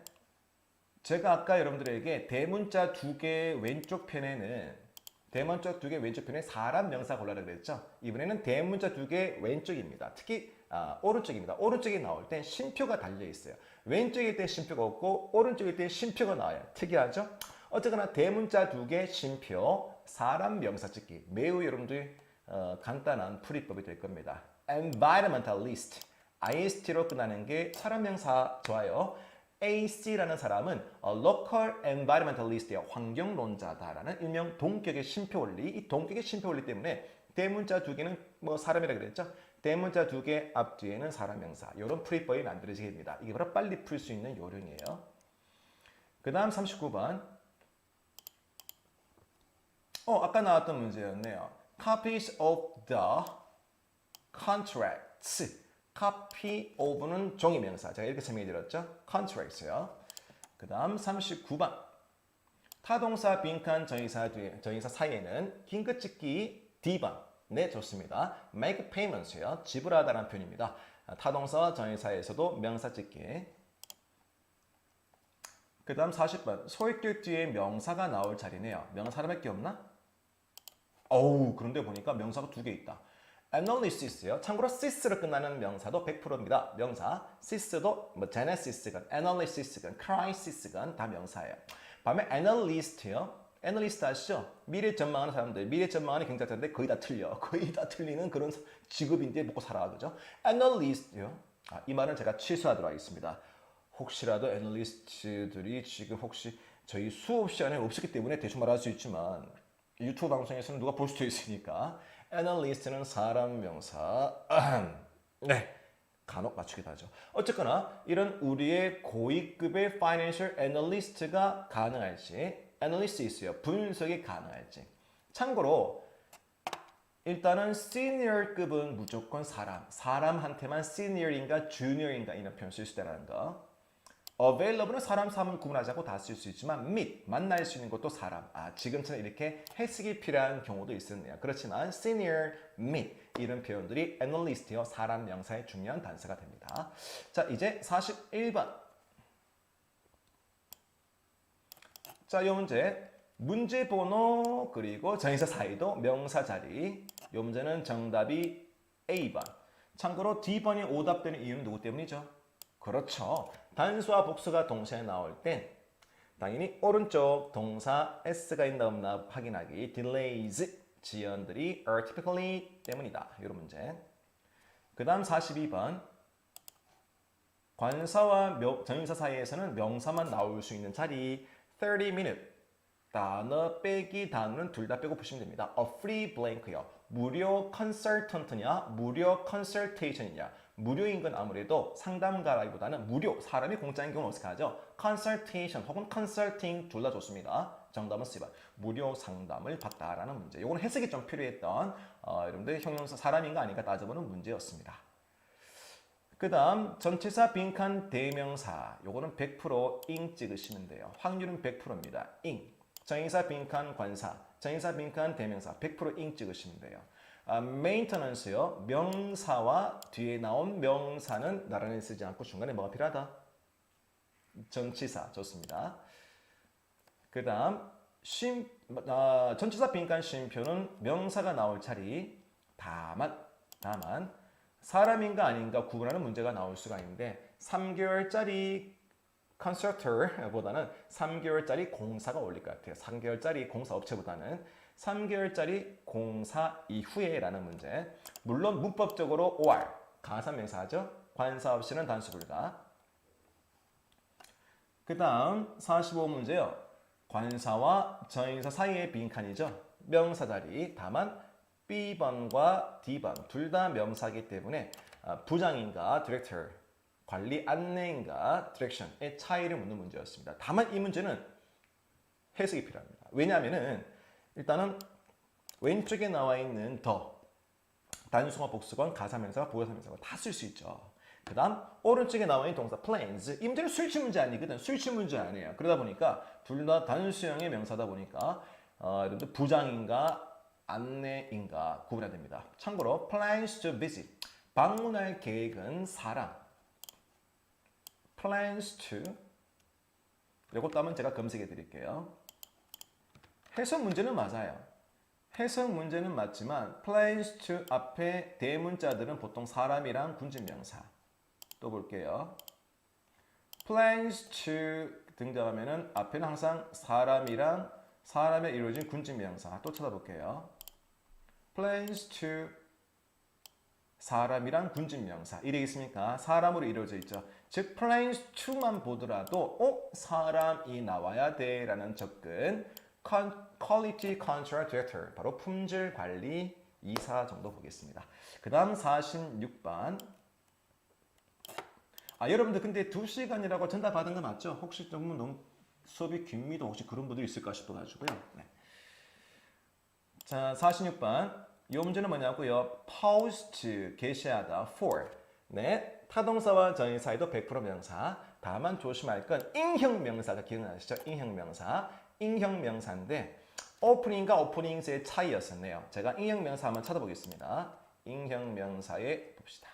제가 아까 여러분들에게 대문자 두 개 왼쪽 편에는 대문자 두 개 왼쪽 편에 사람 명사 골라라 그랬죠. 이번에는 대문자 두 개 왼쪽입니다. 특히 오른쪽입니다. 오른쪽에 나올 땐 쉼표가 달려 있어요. 왼쪽일 때 쉼표가 없고 오른쪽일 때 쉼표가 나와요. 특이하죠? 어쨌거나 대문자 두 개 쉼표 사람 명사 찍기 매우 여러분들 간단한 풀이법이 될 겁니다. environmentalist ist로 끝나는 게 사람 명사 좋아요. AC라는 사람은 local environmentalist의 환경론자다라는 일명 동격의 쉼표 원리. 이 동격의 쉼표 원리 때문에 대문자 두 개는 뭐 사람이라 그랬죠. 대문자 두 개 앞뒤에는 사람 명사. 이런 풀이법이 만들어지게 됩니다. 이게 바로 빨리 풀 수 있는 요령이에요. 그 다음 39번. 아까 나왔던 문제였네요. Copies of the contracts. copy of는 종이명사. 제가 이렇게 설명해 드렸죠. contracts요. 그 다음 39번. 타동사 빈칸 전치사 사이에는 긴 글 찍기 D번. 네, 좋습니다. make payments요. 지불하다라는 표현입니다. 타동사 전치사에서도 명사 찍기. 그 다음 40번. 소액격 뒤에 명사가 나올 자리네요. 명사 하나밖에 없나? 그런데 보니까 명사가 두 개 있다. analysis요. 참고로 sis로 끝나는 명사도 100%입니다. 명사. sis도 뭐 genesis건, analysis건, crisis건 다 명사예요. 반면 analyst요. 애널리스트 아시죠? 미래 전망하는 사람들, 미래 전망하는 경제자인데 거의 다 틀려. 거의 다 틀리는 그런 직업인데 먹고 살아, 그죠? 애널리스트요. 이 말은 제가 취소하도록 하겠습니다. 혹시라도 애널리스트들이 지금 혹시 저희 수업 시간에 없었기 때문에 대충 말할 수 있지만 유튜브 방송에서는 누가 볼 수도 있으니까 애널리스트는 사람 명사. 네. 간혹 맞추기도 하죠. 어쨌거나 이런 우리의 고위급의 financial analyst가 가능할지 analysis요. 분석이 가능할지. 참고로 일단은 senior급은 무조건 사람한테만 senior인가 junior인가 이런 표현 쓸 수 있다는 거. available은 사람 사물 구분하자고 다 쓸 수 있지만 meet 만날 수 있는 것도 사람. 지금처럼 이렇게 해석이 필요한 경우도 있었네요. 그렇지만 senior, meet 이런 표현들이 analyst요. 사람 명사의 중요한 단서가 됩니다. 자, 이제 41번. 자, 이 문제 번호 그리고 전치사 사이도 명사 자리. 이 문제는 정답이 A번. 참고로 D번이 오답되는 이유는 누구 때문이죠? 그렇죠. 단수와 복수가 동시에 나올 땐 당연히 오른쪽 동사 S가 있나 없나 확인하기. delays, 지연들이 are typically 때문이다. 이런 문제. 그 다음 42번. 관사와 전치사 사이에서는 명사만 나올 수 있는 자리. 30 minute. 단어 빼기 단어는 둘 다 빼고 보시면 됩니다. A free blank요. 무료 컨설턴트냐, 무료 컨설테이션이냐. 무료인 건 아무래도 상담가라기보다는 무료, 사람이 공짜인 경우는 어떻게 하죠? 컨설테이션 혹은 컨설팅 둘 다 좋습니다. 정답은 C번. 무료 상담을 받다라는 문제. 요거는 해석이 좀 필요했던 여러분들 형용사 사람인가 아닌가 따져보는 문제였습니다. 그 다음 전치사 빈칸 대명사. 요거는 100% ing 찍으시면 돼요. 확률은 100%입니다. ing. 전치사 빈칸 관사. 전치사 빈칸 대명사. 100% ing 찍으시면 돼요. maintenance요. 명사와 뒤에 나온 명사는 나란히 쓰지 않고 중간에 뭐가 필요하다? 전치사. 좋습니다. 그 다음 전치사 빈칸 쉼표는 명사가 나올 차례. 다만 사람인가 아닌가 구분하는 문제가 나올 수가 있는데 3개월짜리 컨설터보다는 3개월짜리 공사가 어울릴 것 같아요. 3개월짜리 공사 업체보다는 3개월짜리 공사 이후에라는 문제. 물론 문법적으로 or 가산명사죠. 관사 없이는 단수 불가. 그 다음 45문제요. 관사와 전인사 사이의 빈칸이죠. 명사 자리. 다만 B번과 D번 둘 다 명사이기 때문에 부장인가 디렉터, 관리 안내인가 디렉션의 차이를 묻는 문제였습니다. 다만 이 문제는 해석이 필요합니다. 왜냐하면은 일단은 왼쪽에 나와 있는 더 단수가 복수건 가사명사가 부가사명사가 다 쓸 수 있죠. 그 다음 오른쪽에 나와 있는 동사 planes 이 문제는 수일치 문제 아니거든. 수일치 문제 아니에요. 그러다 보니까 둘 다 단수형의 명사다 보니까 여러분들 부장인가 안내인가 구분해야 됩니다. 참고로 plans to visit 방문할 계획은 사람 plans to 이것도 한번 제가 검색해 드릴게요. 해석 문제는 맞아요. 해석 문제는 맞지만 plans to 앞에 대문자들은 보통 사람이랑 군진명사. 또 볼게요. plans to 등장하면은 앞에는 항상 사람이랑 사람에 이루어진 군진명사. 또 찾아볼게요. plans to 사람이랑 군진명사. 이 되겠습니까? 사람으로 이루어져 있죠. 즉 plans to만 보더라도 사람이 나와야 돼 라는 접근. Quality Control Director 바로 품질 관리 이사 정도 보겠습니다. 그 다음 46번. 여러분들 근데 2시간이라고 전달 받은 거 맞죠? 혹시 좀 너무 수업이 깁니다. 혹시 그런 분들 있을까 싶어가지고요. 네. 자, 46번. 이 문제는 뭐냐고요? post 게시하다 for. 네, 타동사와 전인사에도 100% 명사. 다만 조심할 건 인형 명사가 기억나시죠? 인형 명사. 인형 명사인데 오프닝과 오프닝스의 차이였었네요. 제가 인형 명사 한번 찾아보겠습니다. 인형 명사에 봅시다.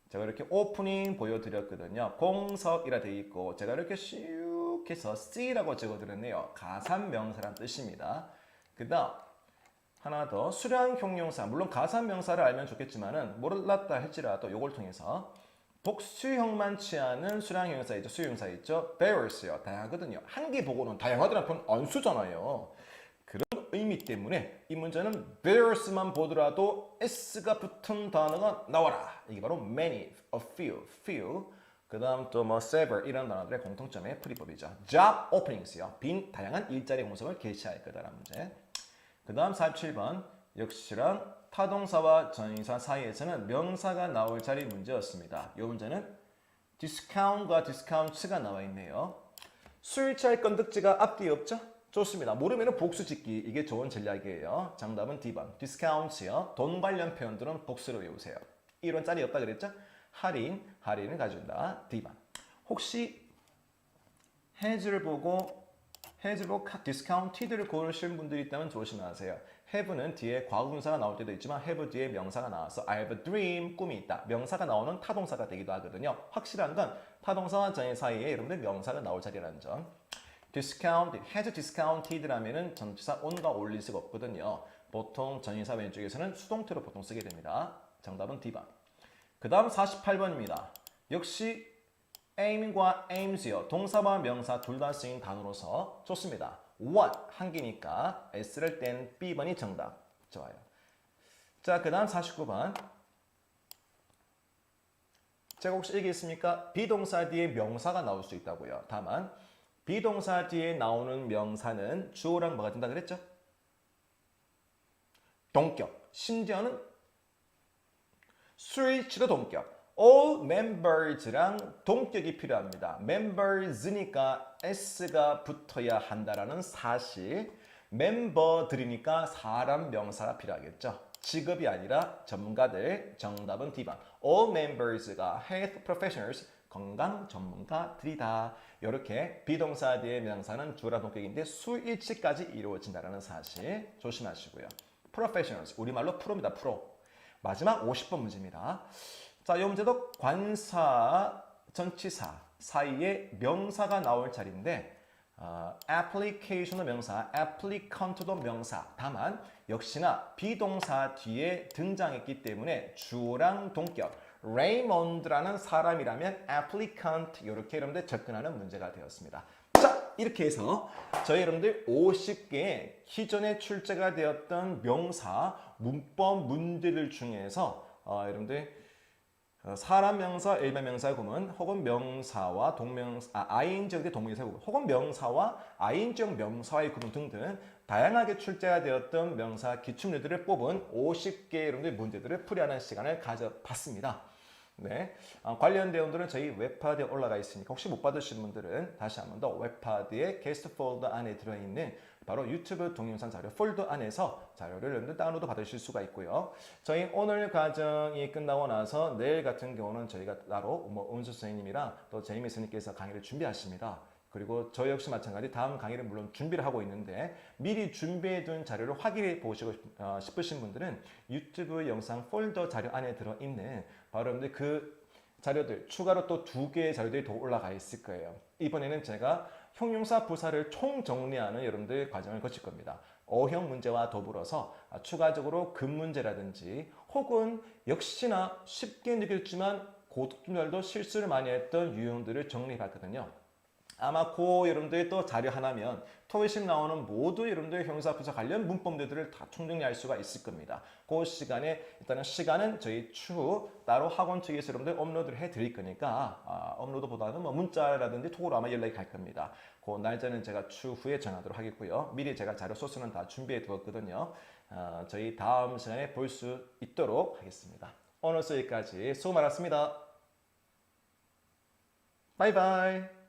제가 이렇게 오프닝 보여드렸거든요. 공석이라 되어 있고 제가 이렇게 슉 해서 C라고 적어드렸네요. 가산명사란 뜻입니다. 그 다음 하나 더 수량형용사. 물론 가산명사를 알면 좋겠지만은 몰랐다 할지라도 이걸 통해서 복수형만 취하는 수량형용사 있죠. 수용사 있죠. various요. 다양하거든요. 한 개 보고는 다양하다는 표현 안 쓰잖아요. 그런 의미 때문에 이 문제는 various만 보더라도 s가 붙은 단어가 나와라. 이게 바로 many, a few. 그 다음 또 뭐 several 이런 단어들의 공통점의 풀이법이죠. job openings요. 빈 다양한 일자리 공석을 게시할 거다라는 문제. 그 다음 47번. 역시랑 타동사와 전인사 사이에서는 명사가 나올 자리 문제였습니다. 이 문제는 discount과 discount가 나와 있네요. 수일치할 건덕지가 앞뒤에 없죠? 좋습니다. 모르면 복수 짓기 이게 좋은 전략이에요. 정답은 D번. discount요. 돈 관련 표현들은 복수로 외우세요. 1원짜리 없다 그랬죠? 할인을 가져온다. D번. 혹시 has를 보고 discounted를 고르시는 분들이 있다면 조심하세요. have는 뒤에 과거분사가 나올 때도 있지만 have 뒤에 명사가 나와서 I have a dream, 꿈이 있다. 명사가 나오는 타동사가 되기도 하거든요. 확실한 건 타동사와 전인 사이에 여러분들 명사가 나올 자리라는 점. has discounted라면은 전치사 on과 올릴 수가 없거든요. 보통 전인사 왼쪽에서는 수동태로 보통 쓰게 됩니다. 정답은 D번. 그 다음 48번입니다. 역시 aim과 aims요. 동사와 명사 둘 다 쓰인 단어로서 좋습니다. one 한 개니까 s를 뗀 B번이 정답. 좋아요. 자, 그 다음 49번. 제가 혹시 얘기했습니까? 비동사 뒤에 명사가 나올 수 있다고요. 다만 비동사 뒤에 나오는 명사는 주어랑 뭐가 된다 그랬죠? 동격. 심지어는 수일치도 동격. all members랑 동격이 필요합니다. members니까 s가 붙어야 한다라는 사실. 멤버들이니까 사람 명사가 필요하겠죠. 직업이 아니라 전문가들. 정답은 D번. all members가 health professionals 건강 전문가들이다. 이렇게 비동사 뒤의 명사는 주어랑 동격인데 수일치까지 이루어진다는 사실 조심하시고요. professionals 우리말로 프로입니다. 프로. 마지막 50번 문제입니다. 자, 이 문제도 관사, 전치사 사이에 명사가 나올 자리인데 application도 명사, applicant도 명사. 다만 역시나 비동사 뒤에 등장했기 때문에 주어랑 동격. Raymond라는 사람이라면 applicant 이렇게 여러분들 접근하는 문제가 되었습니다. 자, 이렇게 해서 저희 여러분들 50개의 기존에 출제가 되었던 명사, 문법 문제들 중에서 여러분들 사람 명사, 일반 명사 구문 혹은 명사와 동명사, ing적 동명사 구문 혹은 명사와 ing적 명사의 구문 등등 다양하게 출제가 되었던 명사 기출문제들을 뽑은 50개의 여러분들 문제들을 풀이하는 시간을 가져봤습니다. 네, 관련 내용들은 저희 웹파드에 올라가 있으니까 혹시 못 받으신 분들은 다시 한 번 더 웹파드의 게스트 폴더 안에 들어있는 바로 유튜브 동영상 자료 폴더 안에서 자료를 여러분들 다운로드 받으실 수가 있고요. 저희 오늘 과정이 끝나고 나서 내일 같은 경우는 저희가 따로 은수 선생님이랑 또 제이미 선생님께서 강의를 준비하십니다. 그리고 저 역시 마찬가지 다음 강의를 물론 준비를 하고 있는데 미리 준비해둔 자료를 확인해 보시고 싶으신 분들은 유튜브 영상 폴더 자료 안에 들어있는 바로 여러분들 그 자료들 추가로 또 2개의 자료들이 더 올라가 있을 거예요. 이번에는 제가 형용사 부사를 총정리하는 여러분들 과정을 거칠 겁니다. 어형 문제와 더불어서 추가적으로 근 문제라든지 혹은 역시나 쉽게 느껴졌지만 고득점자들도 실수를 많이 했던 유형들을 정리해 봤거든요. 아마 여러분들이 또 자료 하나면 토익 나오는 모두 여러분들 형용사 부사 관련 문법들을 다 총정리할 수가 있을 겁니다. 그 시간에 일단은 시간은 저희 추후 따로 학원 측에서 여러분들 업로드를 해 드릴 거니까 업로드보다는 문자라든지 톡으로 아마 연락이 갈 겁니다. 그 날짜는 제가 추후에 정하도록 하겠고요. 미리 제가 자료 소스는 다 준비해 두었거든요. 저희 다음 시간에 볼 수 있도록 하겠습니다. 오늘 여기까지 수고 많았습니다. 바이바이.